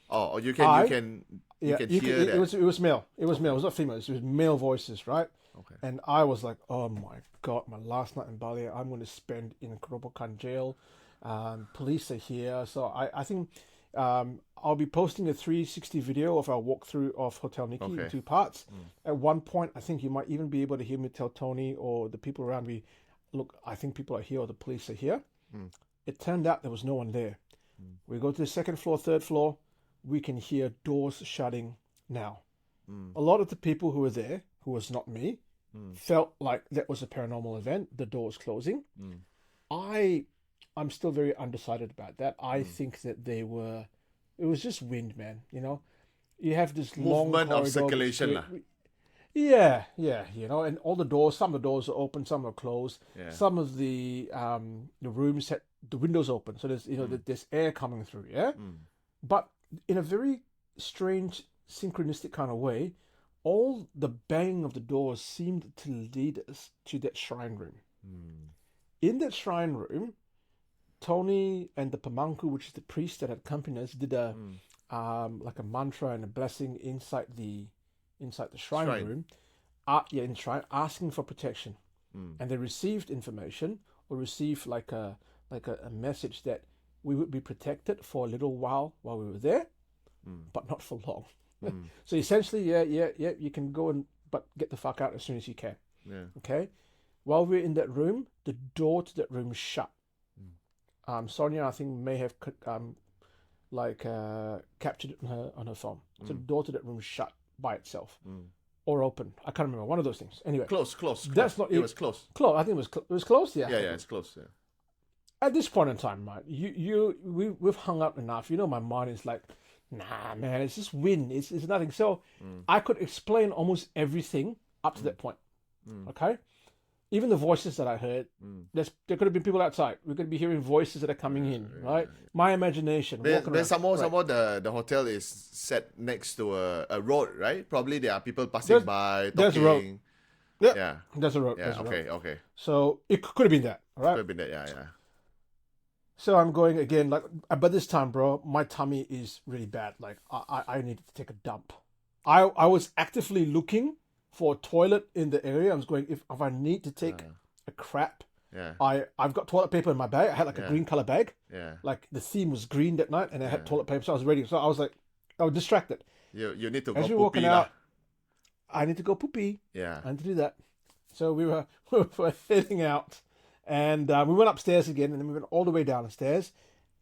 Oh, you can hear that. It was male. It was not female. It was male voices, right? Okay. And I was like, oh my god, my last night in Bali, I'm going to spend in Kerobokan jail. Police are here, so I think I'll be posting a 360 video of our walkthrough of Hotel Nikki in 2 parts. At one point, I think you might even be able to hear me tell Tony or the people around me, look, I think people are here or the police are here. It turned out there was no one there. We go to the second floor, third floor. We can hear doors shutting now. A lot of the people who were there, who was not me, felt like that was a paranormal event. The door was closing. Mm. I'm still very undecided about that. I think that it was just wind, man. You know, you have this long Movement of corridor, circulation lah. Yeah, you know, and all the doors, some of the doors are open, some are closed. Yeah. Some of the rooms had the windows open, so there's there's air coming through, yeah. But in a very strange synchronistic kind of way, all the bang of the doors seemed to lead us to that shrine room. In that shrine room, Tony and the Pamangku, which is the priest that had accompanied us, did a like a mantra and a blessing inside the shrine room. In shrine, asking for protection. And they received information or received like a message that we would be protected for a little while we were there, but not for long. So essentially, you can go but get the fuck out as soon as you can. Yeah. Okay. While we're in that room, the door to that room shut. Sonia, I think, may have captured it on her phone. So the door to that room shut by itself, or open. I can't remember. One of those things. Anyway, Close. That's not it. Was close. Close. I think it was close. Yeah. Yeah, it's close. Yeah. At this point in time, right? We've hung up enough. You know, my mind is like, nah, man, it's just wind. It's nothing. So I could explain almost everything up to that point. Okay. Even the voices that I heard, there could have been people outside. We could be hearing voices that are coming in, right? My imagination. Then some more the hotel is set next to a road, right? Probably there are people passing by, talking. There's a road. Yeah. There's a road. Yeah, okay. So it could have been that, right? Could have been that, yeah. So I'm going again, like, but this time, bro, my tummy is really bad. Like, I need to take a dump. I was actively looking for a toilet in the area. I was going, if I need to take a crap, I've got toilet paper in my bag. I had like a green color bag. Yeah. Like the theme was green that night, and I had toilet paper, so I was ready. So I was like, I was distracted. You need to go as you're walking out. I need to go poopy. Yeah. I need to do that. So we were heading out, and we went upstairs again, and then we went all the way downstairs.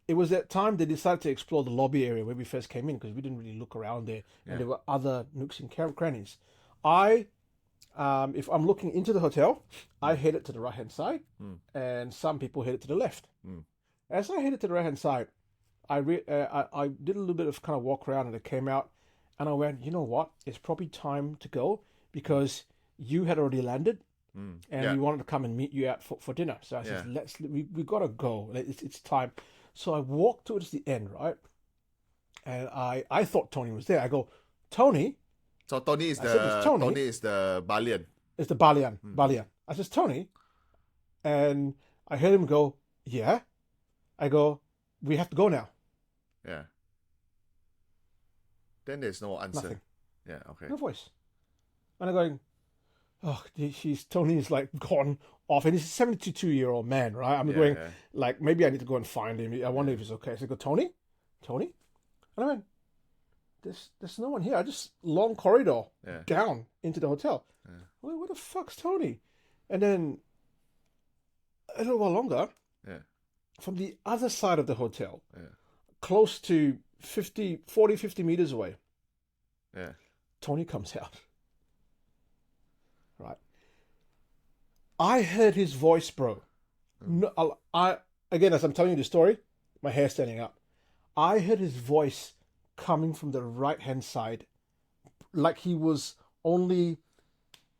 It was that time they decided to explore the lobby area where we first came in, because we didn't really look around there, and there were other nooks and crannies. If I'm looking into the hotel, I headed to the right-hand side, and some people headed to the left. As I headed to the right-hand side, I did a little bit of kind of walk around, and I came out, and I went, you know what? It's probably time to go, because you had already landed, and we wanted to come and meet you out for dinner. So I said, we got to go. It's time. So I walked towards the end, right? And I thought Tony was there. I go, Tony? So Tony is the Balian. It's the Balian. Balian. I says, Tony. And I heard him go, yeah. I go, we have to go now. Yeah. Then there's no answer. Nothing. Yeah, okay. No voice. And I'm going, oh, Tony's like gone off. And he's a 72-year-old man, right? I'm going, like, maybe I need to go and find him. I wonder if he's okay. So I go, Tony? And I went, there's no one here. I just long corridor down into the hotel. Well, what the fuck's Tony? And then a little while longer, from the other side of the hotel, close to 50 meters away, Tony comes out. Right. I heard his voice, bro. No, again, as I'm telling you the story, my hair's standing up. I heard his voice coming from the right-hand side, like he was only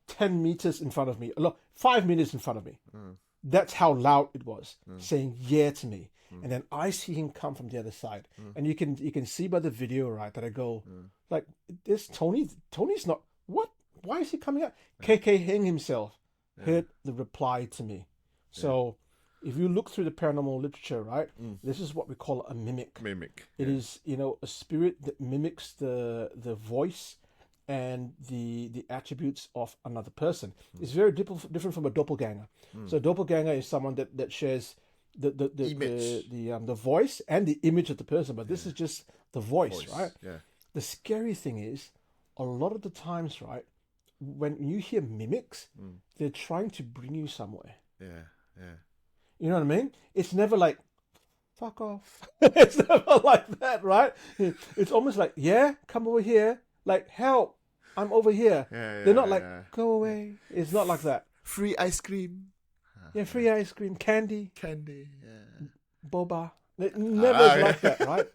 10 meters in front of me, 5 meters in front of me. That's how loud it was, saying yeah to me. And then I see him come from the other side. And you can see by the video, right, that I go, like, this Tony's not, what? Why is he coming out? KK Heng himself heard the reply to me. So if you look through the paranormal literature, right, this is what we call a mimic. It is, a spirit that mimics the voice and the attributes of another person. It's very different from a doppelganger. So a doppelganger is someone that shares the image, the voice and the image of the person, but this is just the voice, right? Yeah. The scary thing is, a lot of the times, right, when you hear mimics, they're trying to bring you somewhere. Yeah. You know what I mean? It's never like, fuck off. It's never like that, right? It's almost like, yeah, come over here. Like, help. I'm over here. They're not like, yeah. go away. It's not like that. Free ice cream. Yeah, free ice cream, candy, Yeah. boba. It never is like that, right?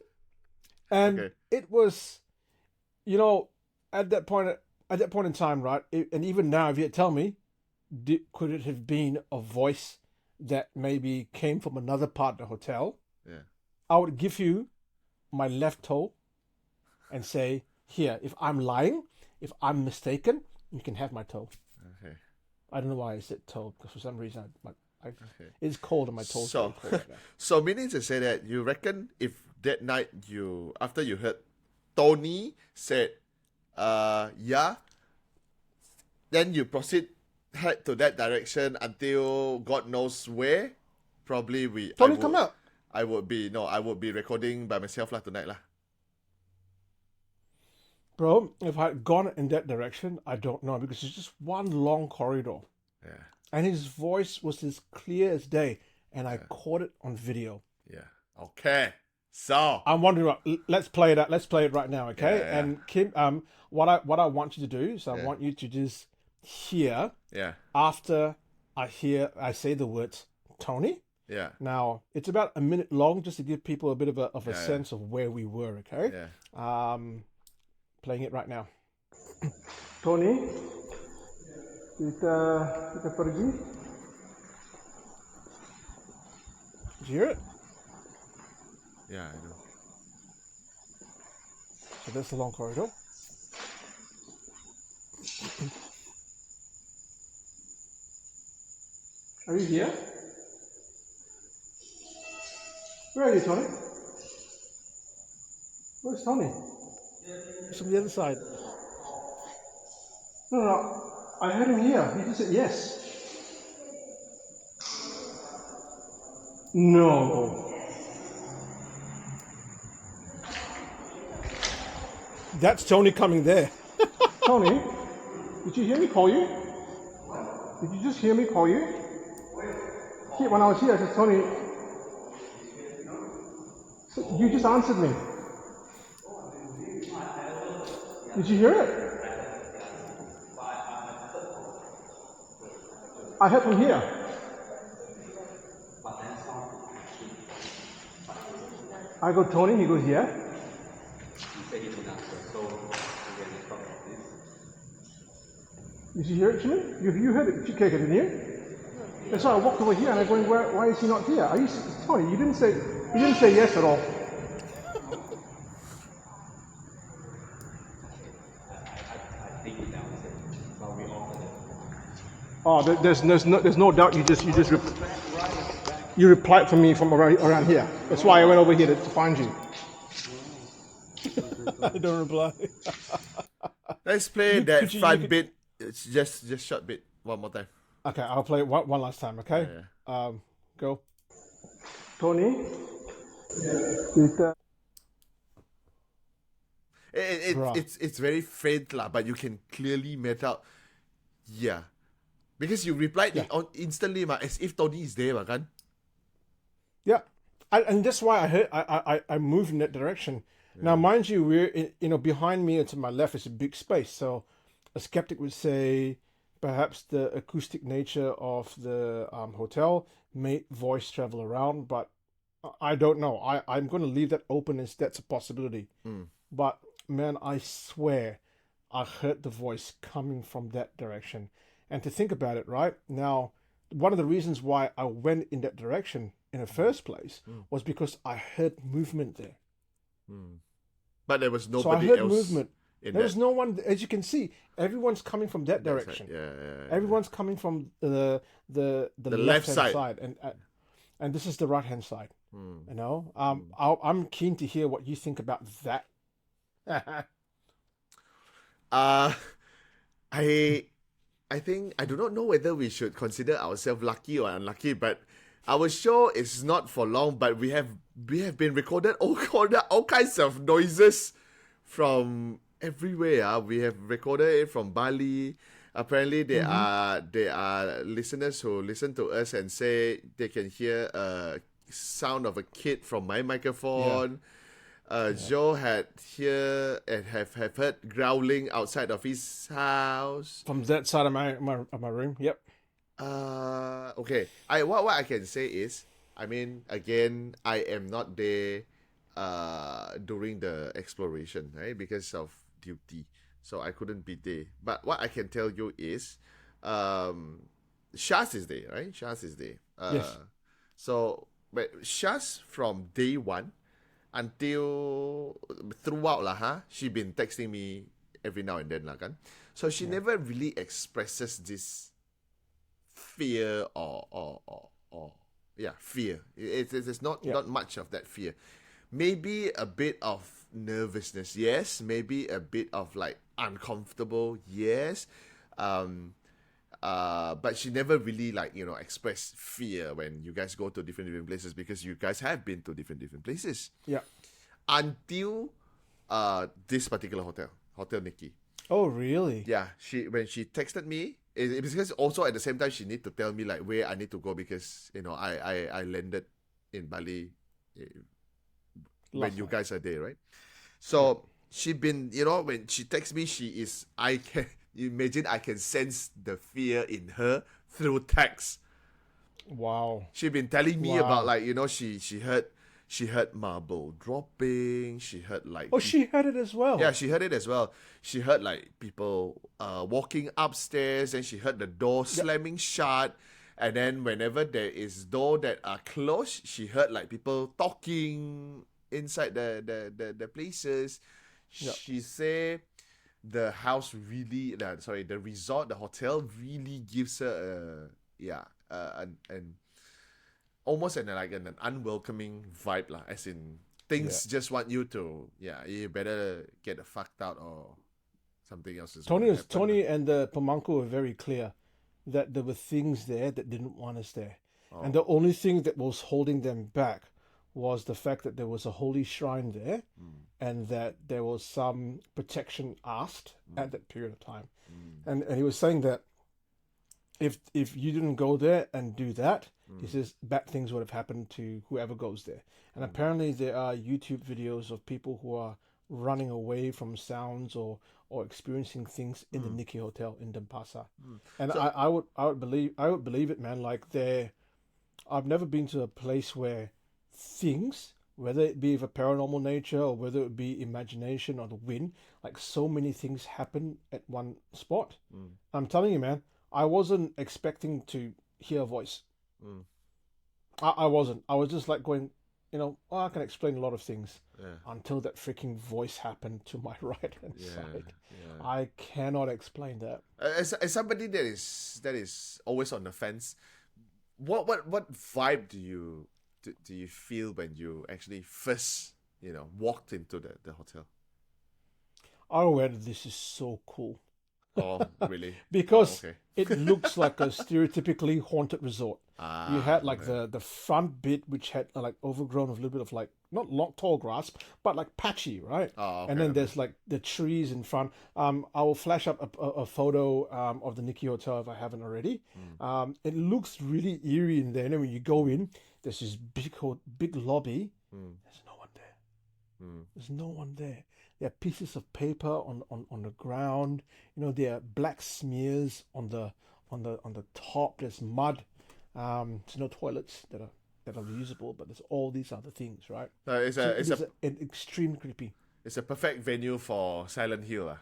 And Okay. it was, you know, at that point in time, right? And even now, if you tell me, could it have been a voice that maybe came from another part of the hotel? Yeah. I would give you my left toe and say, here, if I'm lying, if I'm mistaken, you can have my toe. Okay. I don't know why I said toe, because for some reason it's cold on my toes. So, so meaning to say that you reckon if that night after you heard Tony said, yeah, then you head to that direction until God knows where. Probably Tony, come out. I would be recording by myself tonight . Bro, if I had gone in that direction, I don't know, because it's just one long corridor. Yeah. And his voice was as clear as day, and I caught it on video. Yeah. Okay. So I'm wondering, let's play it. Let's play it right now, okay? Yeah. And Kim, what I want you to do is I want you to just hear. Yeah. After I say the words Tony. Yeah. Now it's about a minute long, just to give people a bit of a sense of where we were. Okay. Yeah. Playing it right now. Tony, kita pergi. Did you hear it? Yeah, I know. So that's the long corridor. Are you here? Where are you, Tony? Where's Tony? It's from the other side. No. I heard him here. He just said yes. No. That's Tony coming there. Tony, did you hear me call you? Did you just hear me call you? When I was here, I said, Tony, you just answered me. Did you hear it? I heard from here. I go, Tony, he goes, yeah. Did you hear it, Jimmy? You heard it, okay, didn't you? And so I walked over here and I'm going, why is he not here? Tony, you didn't say yes at all. Oh, there's no doubt. You replied for me from around here. That's why I went over here to find you. I don't reply. Let's play that front bit. It's just short bit one more time. Okay, I'll play it one last time. Okay. Yeah. Go. Tony. It's very faint but you can clearly make out. Yeah. Because you replied instantly as if Tony is there, kan? Yeah. And that's why I moved in that direction. Yeah. Now, mind you, we're behind me and to my left is a big space. So a skeptic would say perhaps the acoustic nature of the hotel made voice travel around, but I don't know. I'm going to leave that open as that's a possibility. But man, I swear I heard the voice coming from that direction. And to think about it, right? Now, one of the reasons why I went in that direction in the first place was because I heard movement there. But there was nobody else. So I heard movement. There was no one, as you can see, everyone's coming from that direction. Yeah. Everyone's coming from the left side. And this is the right-hand side. You know? I'm keen to hear what you think about that. I think I do not know whether we should consider ourselves lucky or unlucky, but our show is not for long. But we have been recorded all kinds of noises from everywhere. We have recorded it from Bali. Apparently, there are listeners who listen to us and say they can hear a sound of a kid from my microphone. Joe had hear and have heard growling outside of his house. From that side of my room. Yep. Okay. What I can say is, I mean, again, I am not there during the exploration, right? Because of duty. So I couldn't be there. But what I can tell you is Shaz is there, right? Shaz is there. Yes. So but Shaz from day one until throughout lah, she been texting me every now and then lah, kan. So she never really expresses this fear or fear. It's not much of that fear. Maybe a bit of nervousness, yes. Maybe a bit of like uncomfortable, yes. But she never really like expressed fear when you guys go to different places, because you guys have been to different places. Yeah. Until this particular Hotel Nikki. Oh, really? Yeah. When she texted me, it's because also at the same time she need to tell me like where I need to go, because I landed in Bali when you guys are there, right? So she been when she texts me, imagine I can sense the fear in her through text. Wow. She been telling me about like she heard marble dropping. She heard like she heard it as well. Yeah, she heard it as well. She heard like people walking upstairs, and she heard the door slamming shut. And then whenever there is door that are closed, she heard like people talking inside the places. Yep. She say the house really, the resort, the hotel really gives her an almost an unwelcoming vibe lah. As in things just want you to you better get the fucked out or something else is Tony and the Pamanku were very clear that there were things there that didn't want us there. And the only thing that was holding them back was the fact that there was a holy shrine there, and that there was some protection asked at that period of time. And he was saying that if you didn't go there and do that, he says bad things would have happened to whoever goes there. And apparently there are YouTube videos of people who are running away from sounds or experiencing things in the Nikki Hotel in Denpasar. And so, I would believe it, man. Like I've never been to a place where things, whether it be of a paranormal nature or whether it be imagination or the wind, like so many things happen at one spot. I'm telling you, man, I wasn't expecting to hear a voice. I wasn't. I was just like going, I can explain a lot of things until that freaking voice happened to my right hand side. Yeah. I cannot explain that. As somebody that is always on the fence, what vibe do you feel when you actually first walked into the hotel? Oh, well, this is so cool. Oh, really? Because it looks like a stereotypically haunted resort. You had like the front bit, which had like overgrown with a little bit of like not long tall grass, but like patchy, right? And then there's like the trees in front. I will flash up a photo of the Nikki Hotel if I haven't already. It looks really eerie in there. And then when you go in, there's this big lobby. There's no one there. There's no one there. There are pieces of paper on the ground. There are black smears on the top. There's mud. There's no toilets that are usable, but there's all these other things, right? It's an extreme creepy. It's a perfect venue for Silent Hill.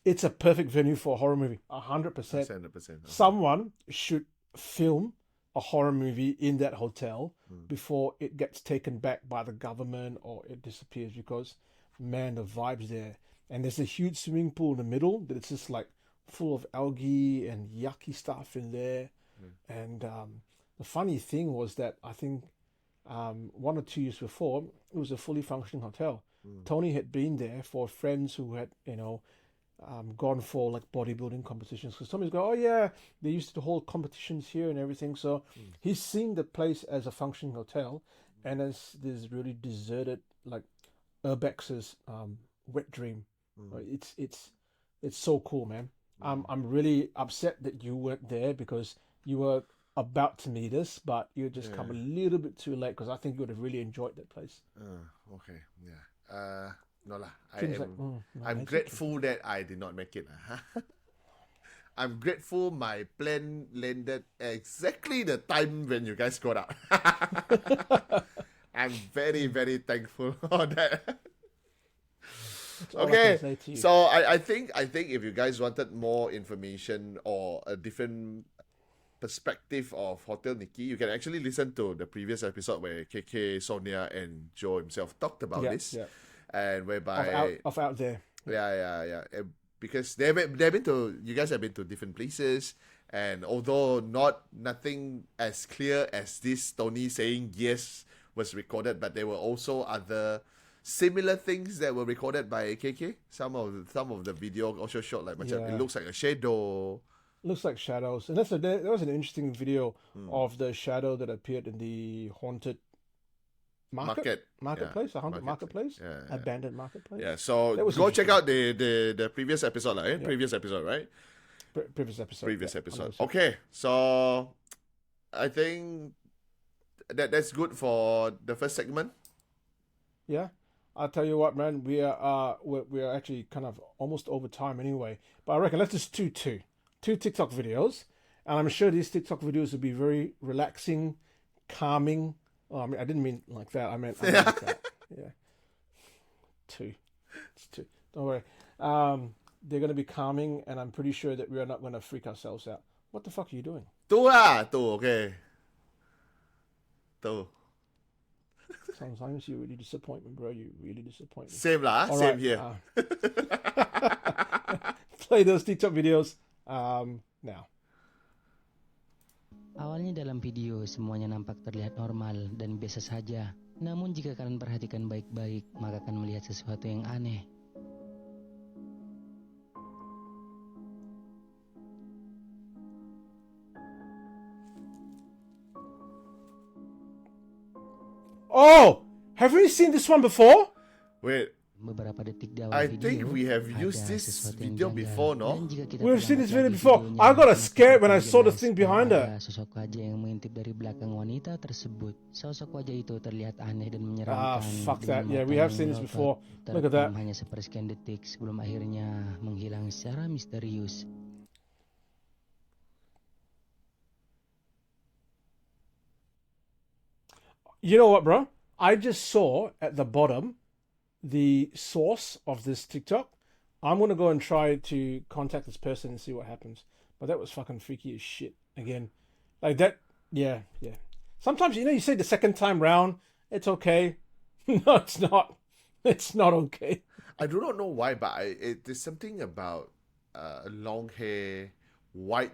It's a perfect venue for a horror movie. 100%. 100%. Someone should film a horror movie in that hotel before it gets taken back by the government or it disappears, because man, the vibes there. And there's a huge swimming pool in the middle that it's just like full of algae and yucky stuff in there. And the funny thing was that I think 1 or 2 years before, it was a fully functioning hotel. Tony had been there for friends who had gone for like bodybuilding competitions, because Tommy's go, oh yeah, they used to hold competitions here and everything. So he's seen the place as a functioning hotel, and as this really deserted like Urbex's wet dream. It's so cool, man. I'm really upset that you weren't there, because you were about to meet us, but you just come a little bit too late because I think you would have really enjoyed that place. Okay, yeah. No lah. Kim's like, I'm grateful that I did not make it. I'm grateful my plane landed exactly the time when you guys got out. I'm very, very thankful for that. Okay, so I think if you guys wanted more information or a different perspective of Hotel Nikki, you can actually listen to the previous episode where KK, Sonia, and Joe himself talked about this, and whereby of out there, because they've been to, you guys have been to different places, and although nothing as clear as this Tony saying yes was recorded, but there were also other similar things that were recorded by KK. Some of the video also showed like it looks like a shadow. Looks like shadows, and that was an interesting video of the shadow that appeared in the haunted marketplace, a haunted marketplace, abandoned marketplace. Yeah, so go check out the previous episode, right? Previous episode, right? Previous episode. Okay, so I think that's good for the first segment. Yeah, I'll tell you what, man. We are actually kind of almost over time anyway. But I reckon let's just do two TikTok videos, and I'm sure these TikTok videos will be very relaxing, calming. Oh, I mean, I didn't mean like that. I meant like that. Yeah, two. It's two. Don't worry. They're going to be calming, and I'm pretty sure that we are not going to freak ourselves out. What the fuck are you doing? Okay. Sometimes you really disappoint me, bro. You really disappoint me. Same lah. All same right, here. Play those TikTok videos now. Awalnya dalam video semuanya nampak terlihat normal dan biasa saja. Namun jika kalian perhatikan baik-baik, maka akan melihat sesuatu yang aneh. Oh, have we seen this one before? Wait. Beberapa detik di awal I video, think we have used this video before, no? We've seen this video before. I got scared when I saw the thing behind her. Sosok wajah yang mengintip dari belakang wanita tersebut. Sosok wajah itu terlihat aneh dan menyeramkan. Fuck that. Yeah, we have seen this before. Look at that. Hanya sepersekian detik sebelum akhirnya menghilang secara misterius. You know what, bro? I just saw at the bottom the source of this TikTok. I'm going to go and try to contact this person and see what happens. But that was fucking freaky as shit. Again, like that. Yeah. Sometimes, you say the second time round, it's okay. No, it's not. It's not okay. I do not know why, but there's something about long hair, white.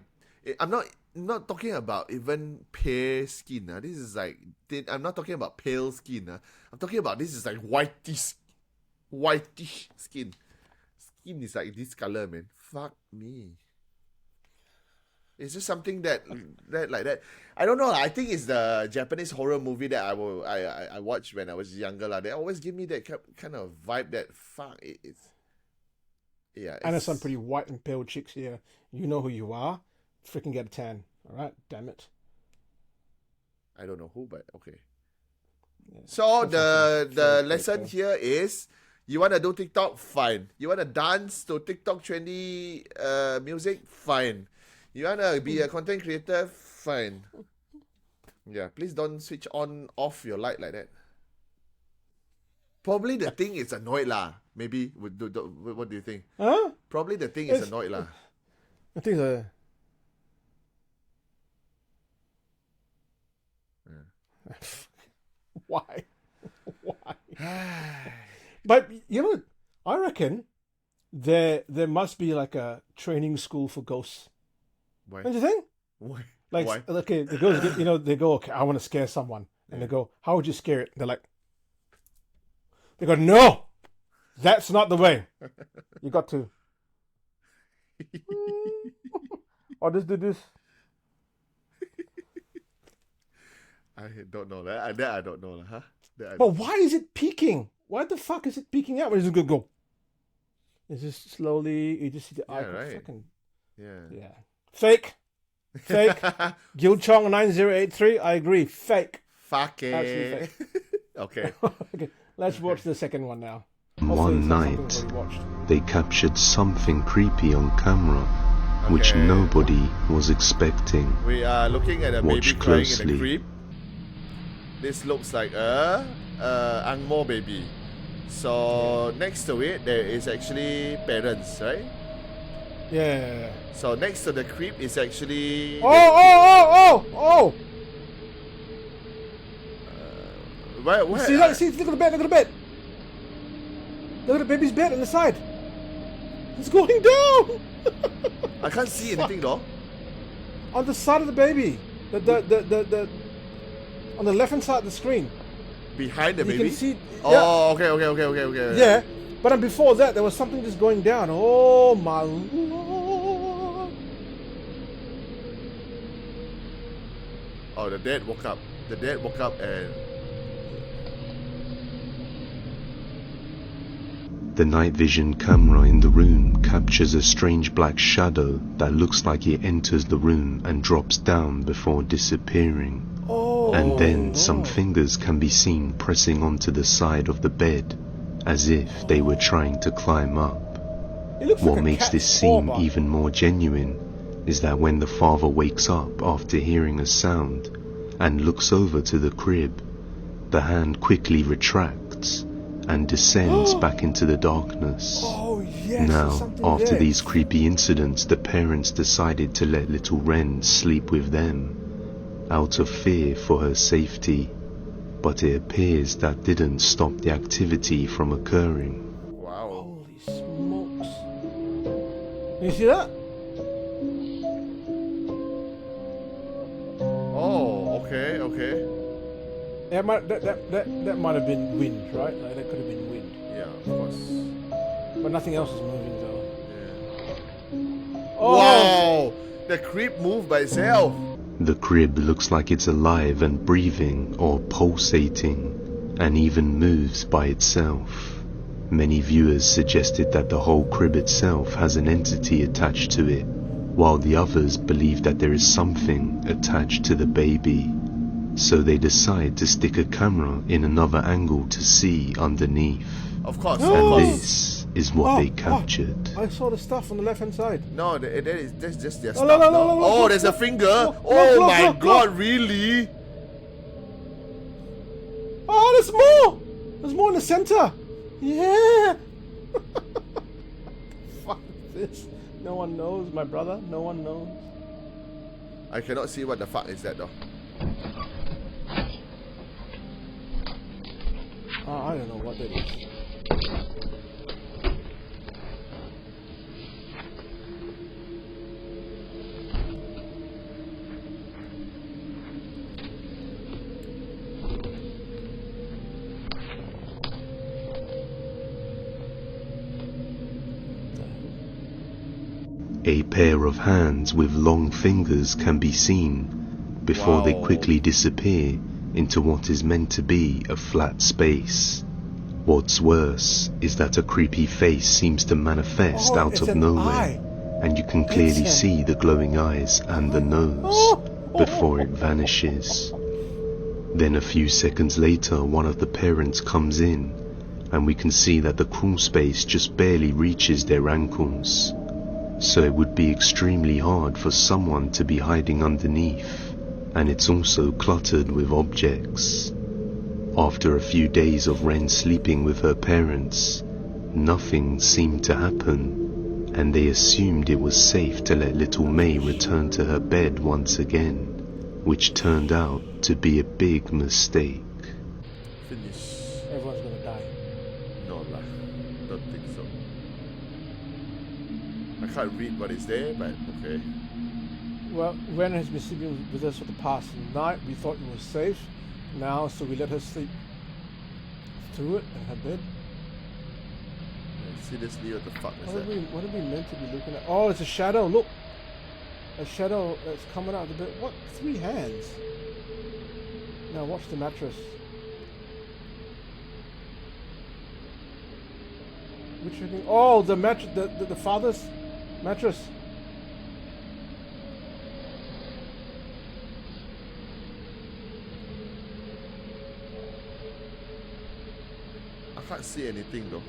I'm not talking about even pale skin. This is like, I'm not talking about pale skin. I'm talking about this is like whitish skin. Skin is like this color, man. Fuck me. It's just something that like that. I don't know. I think it's the Japanese horror movie that I watched when I was younger. They always give me that kind of vibe that fuck it's. Yeah. I know some pretty white and pale chicks here. You know who you are. Freaking get a tan. All right, damn it. I don't know who, but okay. Yeah. So the lesson here is, you want to do TikTok? Fine. You want to dance to TikTok trendy music? Fine. You want to be a content creator? Fine. Yeah, please don't switch on off your light like that. Probably the thing is annoyed lah. Maybe. What do you think? Huh? Probably the thing is annoyed lah. I think Why? But I reckon there must be like a training school for ghosts. Why? Don't you think? Why? Like, Why? okay, the ghosts get, they go, okay, I want to scare someone, and they go, how would you scare it? They're like, they go, no, that's not the way. You got to. Or just do this. I don't know that. I don't know, huh? But why is it peeking? Why the fuck is it peeking out? Where is it going to go? It's just slowly. You just see the eye. Right. Fucking, yeah. Fake. Fake. Gilchong 9083. I agree. Fake. Fuck Absolutely it. Okay. Okay, let's watch the second one now. One night, they captured something creepy on camera, which Okay. nobody was expecting. We are looking at a Watch baby crying in closely. a crib. This looks like a Angmo baby. So next to it, there is actually parents, right? Yeah. So next to the crib is actually. Oh! Where, See that? See, look at the bed. Look at the bed. Look at the baby's bed on the side. It's going down. I can't see anything though. On the side of the baby. The on the left hand side of the screen. Behind the You baby. can see. Oh, okay. Yeah. But then before that, there was something just going down. Oh my lord! Oh, the dad woke up. The dad woke up and. The night vision camera in the room captures a strange black shadow that looks like it enters the room and drops down before disappearing. Oh. And then some fingers can be seen pressing onto the side of the bed, as if they were trying to climb up. It looks What like a makes cat's this seem paw. even more genuine is that when the father wakes up after hearing a sound and looks over to the crib, the hand quickly retracts and descends back into the darkness. Oh yes. there's Now, something after there. these creepy incidents, the parents decided to let little Ren sleep with them, out of fear for her safety. But it appears that didn't stop the activity from occurring. Wow. Holy smokes! You see that? Oh, okay. That might have been wind, right? Like, that could have been wind. Yeah, of course. But nothing else is moving though. Yeah. Oh! Wow! The crib moved by itself. The crib looks like it's alive and breathing or pulsating, and even moves by itself. Many viewers suggested that the whole crib itself has an entity attached to it, while the others believe that there is something attached to the baby. So they decide to stick a camera in another angle to see underneath. Of course. And this is what they Oh, captured. I saw the stuff on the left hand side. No, that's just their No, stuff. no, no? Oh, look, there's a look, finger. look, Oh look, my look, god, look. really? Oh, there's more! There's more in the center! Yeah! Fuck this. No one knows, my brother. No one knows. I cannot see what the fuck is that though. Oh, I don't know what that is. A pair of hands with long fingers can be seen before they Wow. quickly disappear into what is meant to be a flat space. What's worse is that a creepy face seems to manifest Oh, out it's of an nowhere, eye. and you can clearly It's see the glowing eyes and the nose Oh. before it vanishes. Then a few seconds later, one of the parents comes in, and we can see that the crawl space just barely reaches their ankles. So it would be extremely hard for someone to be hiding underneath, and it's also cluttered with objects. After a few days of Ren sleeping with her parents, nothing seemed to happen, and they assumed it was safe to let little May return to her bed once again, which turned out to be a big mistake. Finish. Everyone's gonna die. No lah. Don't think so. I can't read what is there, but okay. Well, Ren has been sleeping with us for the past night. We thought it was safe. Now, so we let her sleep through it in her bed. Seriously, what the fuck is that? What are we meant to be looking at? Oh, it's a shadow. Look, a shadow that's coming out of the bed. What? 3 hands. Now watch the mattress. Which thing? Oh, the mattress. The father's mattress. see anything though.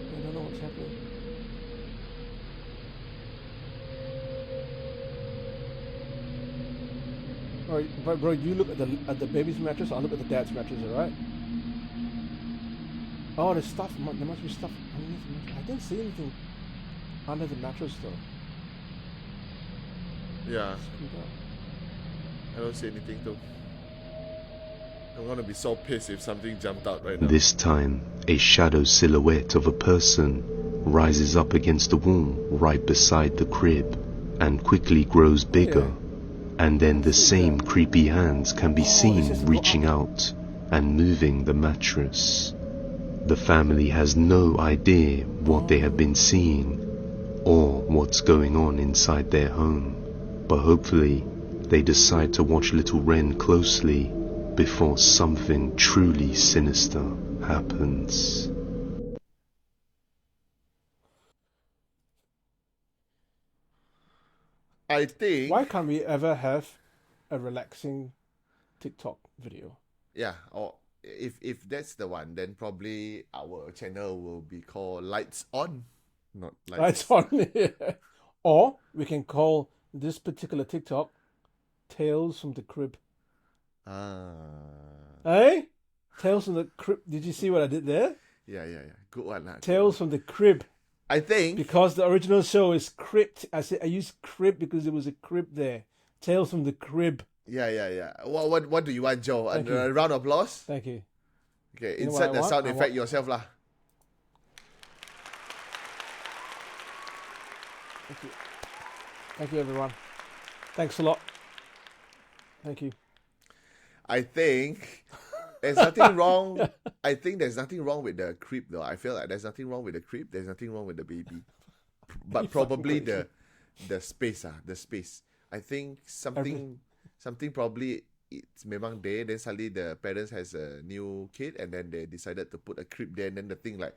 I don't know what's happening. Alright, but bro, you look at the baby's mattress. I'll look at the dad's mattress. All right. Oh, there's stuff. There must be stuff underneath the mattress. I didn't see anything under the mattress though. Yeah, Screwed up. I don't see anything though. I'm gonna be so pissed if something jumped out right now. This time, a shadow silhouette of a person rises up against the wall right beside the crib and quickly grows bigger. And then the same creepy hands can be seen reaching out and moving the mattress. The family has no idea what they have been seeing or what's going on inside their home, but hopefully they decide to watch Little Wren closely before something truly sinister happens. I think. Why can't we ever have a relaxing TikTok video? Yeah, or if that's the one, then probably our channel will be called Lights On, not Lights. Lights on. Or we can call this particular TikTok Tales from the Crib. Eh? Tales from the Crib. Did you see what I did there? Yeah. Good one. Tales from the Crib. I think. Because the original show is Crypt. I used Crib because there was a crib there. Tales from the Crib. Yeah. What do you want, Joe? Thank you. A round of applause? Thank you. Okay, You know insert what I the want? sound I effect want- yourself lah. Thank you. Thank you, everyone. Thanks a lot. Thank you. I think there's nothing wrong. I think there's nothing wrong with the creep though. I feel like there's nothing wrong with the creep. There's nothing wrong with the baby, but You probably fucking the space. The space. I think something probably it's memang there. Then suddenly the parents has a new kid, and then they decided to put a crib there. And then the thing like,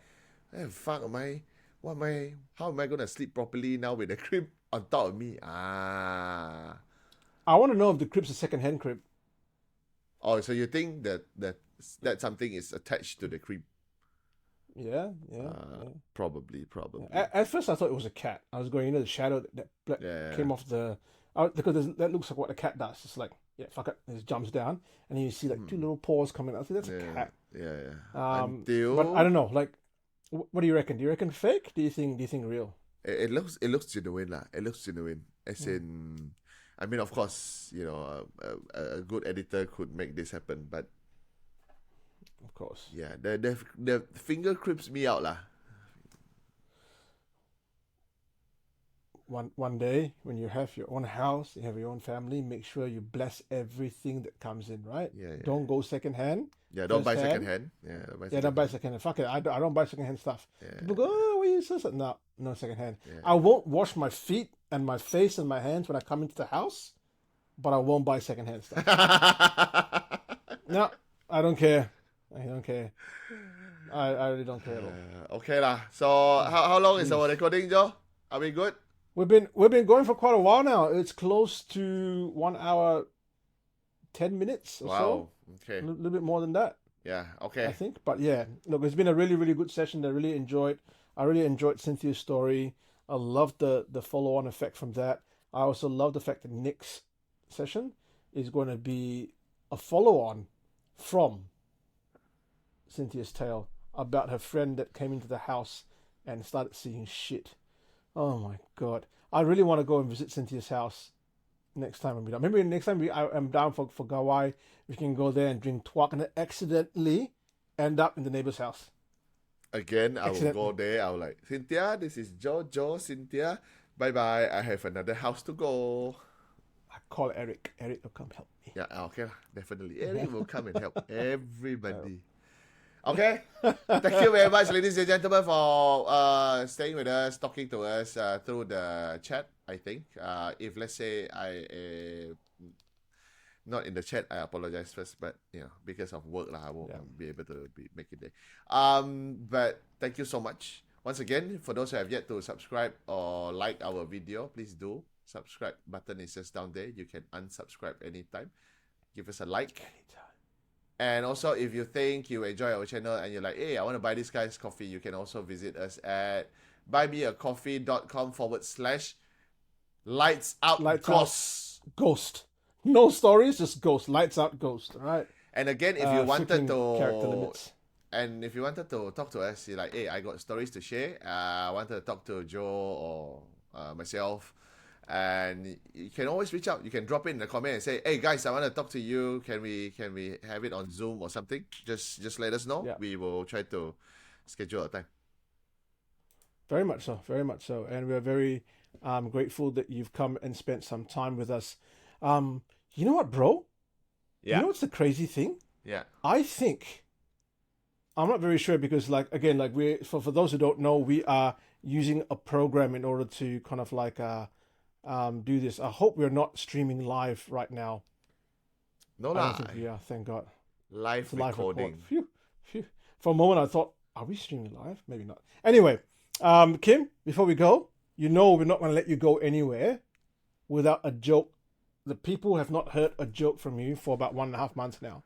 fuck, how am I gonna sleep properly now with the crib on top of me? I want to know if the crib's a second-hand crib. Oh, so you think that something is attached to the crib? Yeah. Probably. At first, I thought it was a cat. I was going, the shadow that came off the... because that looks like what a cat does. It's like, yeah, fuck it. It just jumps down, and then you see like two little paws coming out. I think that's a cat. Yeah. But I don't know. Like, what do you reckon? Do you reckon fake? Do you think real? It looks genuine lah. It looks genuine. As in, I mean, of course, a good editor could make this happen, but Of course. yeah, the finger creeps me out lah. One day, when you have your own house, you have your own family, make sure you bless everything that comes in, right? Yeah. Don't go second hand. Yeah, don't buy First second hand. hand. Don't buy second hand. Fuck it. I don't buy second hand stuff. Yeah. People go, oh, what you so? No second hand. Yeah. I won't wash my feet and my face and my hands when I come into the house, but I won't buy second hand stuff. No, I don't care. I really don't care at all. Okay lah. So how long is our recording, Joe? Are we good? We've been going for quite a while now. It's close to 1 hour, 10 minutes or so. Wow. Okay. A little bit more than that, Yeah. I Okay. think. But yeah, look, it's been a really, really good session. I really enjoyed Cynthia's story. I loved the follow-on effect from that. I also love the fact that Nick's session is going to be a follow-on from Cynthia's tale about her friend that came into the house and started seeing shit. Oh my god. I really want to go and visit Cynthia's house next time we're done. Maybe next time I'm down for Gawai. We can go there and drink twak and then accidentally end up in the neighbor's house. Again, I will Excellent. go there. I will like, Cynthia, this is Joe, Cynthia. Bye. I have another house to go. I call Eric. Eric will come help me. Yeah, okay lah, definitely. Eric will come and help everybody. Okay. Thank you very much, ladies and gentlemen, for staying with us, talking to us through the chat, I think. If let's say I not in the chat, I apologize first, but because of work I won't be able to make it there. But thank you so much. Once again, for those who have yet to subscribe or like our video, please do subscribe button is just down there. You can unsubscribe anytime. Give us a like. And also, if you think you enjoy our channel and you're like, hey, I want to buy this guy's coffee, you can also visit us at buymeacoffee.com/lights-out-ghost. No stories, just ghost. Lights out ghost. All right. And again, if you wanted character limits. And if you wanted to talk to us, you're like, hey, I got stories to share. I wanted to talk to Joe or myself. And you can always reach out. You can drop in the comment and say, hey, guys, I want to talk to you. Can we have it on Zoom or something? Just let us know. Yeah. We will try to schedule a time. Very much so. Very much so. And we're very grateful that you've come and spent some time with us. You know what, bro? Yeah. You know what's the crazy thing? Yeah. I think, I'm not very sure because, like, again, like for those who don't know, we are using a program in order to kind of like do this. I hope we're not streaming live right now. No I lah. don't think we are, thank God. Live It's a live recording. report. Phew, phew. For a moment I thought, are we streaming live? Maybe not. Anyway, Kim, before we go, you know we're not going to let you go anywhere without a joke. The people have not heard a joke from you for about 1.5 months now.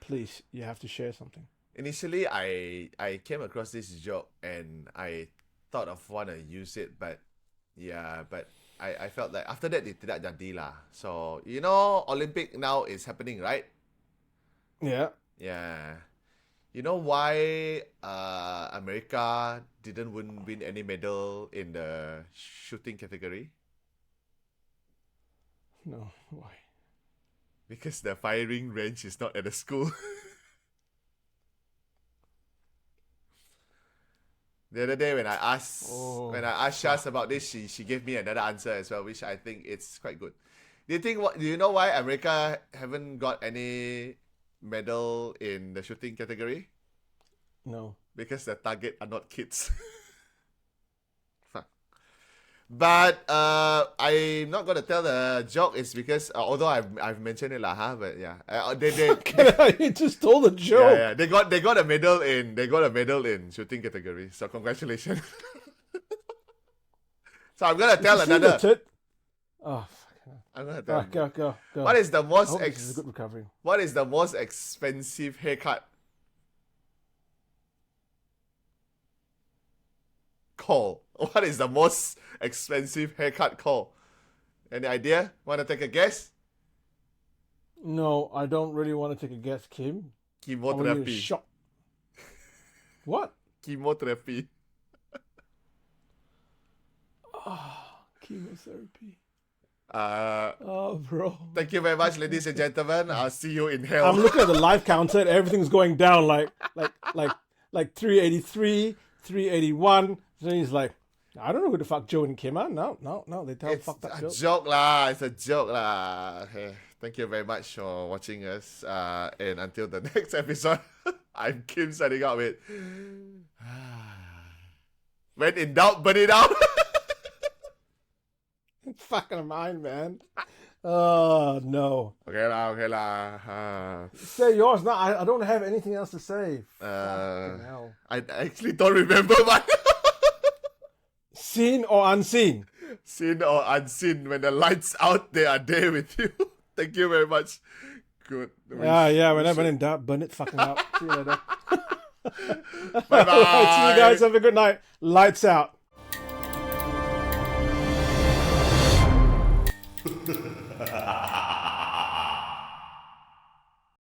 Please, you have to share something. Initially, I came across this joke and I thought of want to use it, but I felt like after that, it tidak jadi lah. So, you know, Olympic now is happening, right? Yeah. Yeah. You know why America didn't win any medal in the shooting category? No, why? Because the firing range is not at the school. The other day when I asked Shaz about this, she gave me another answer as well, which I think it's quite good. Do you know why America haven't got any medal in the shooting category? No. Because the target are not kids. Fuck. But I'm not gonna tell the joke. It's because although I've mentioned it lah, but yeah, You just told the joke. yeah, they got a medal in shooting category. So congratulations. So I'm gonna tell another. Oh, I'm gonna tell. go. What is the most this is a good recovery. What is the most expensive haircut? Call. What is the most expensive haircut call? Any idea? Want to take a guess? No, I don't really want to take a guess, Kim. Chemotherapy. What? Chemotherapy. Chemotherapy. Oh, bro. Thank you very much, ladies and gentlemen. I'll see you in hell. I'm looking at the live counter and everything's going down like 383, 381. So he's like, I don't know who the fuck Joe and Kim are. No, they tell fuck that joke. It's a joke lah. It's a joke lah. Okay. Thank you very much for watching us. And until the next episode, I'm Kim signing out with. When in doubt, burn it out. Fucking mind, man. Oh no. Okay lah. Say yours now. I don't have anything else to say. I Fucking hell. actually don't remember mine. Seen or unseen? Seen or unseen. When the lights out, they are there with you. Thank you very much. Good. Yeah. Whenever in doubt, burn it fucking up. See you later. Bye bye. All right, see you guys. Have a good night. Lights out.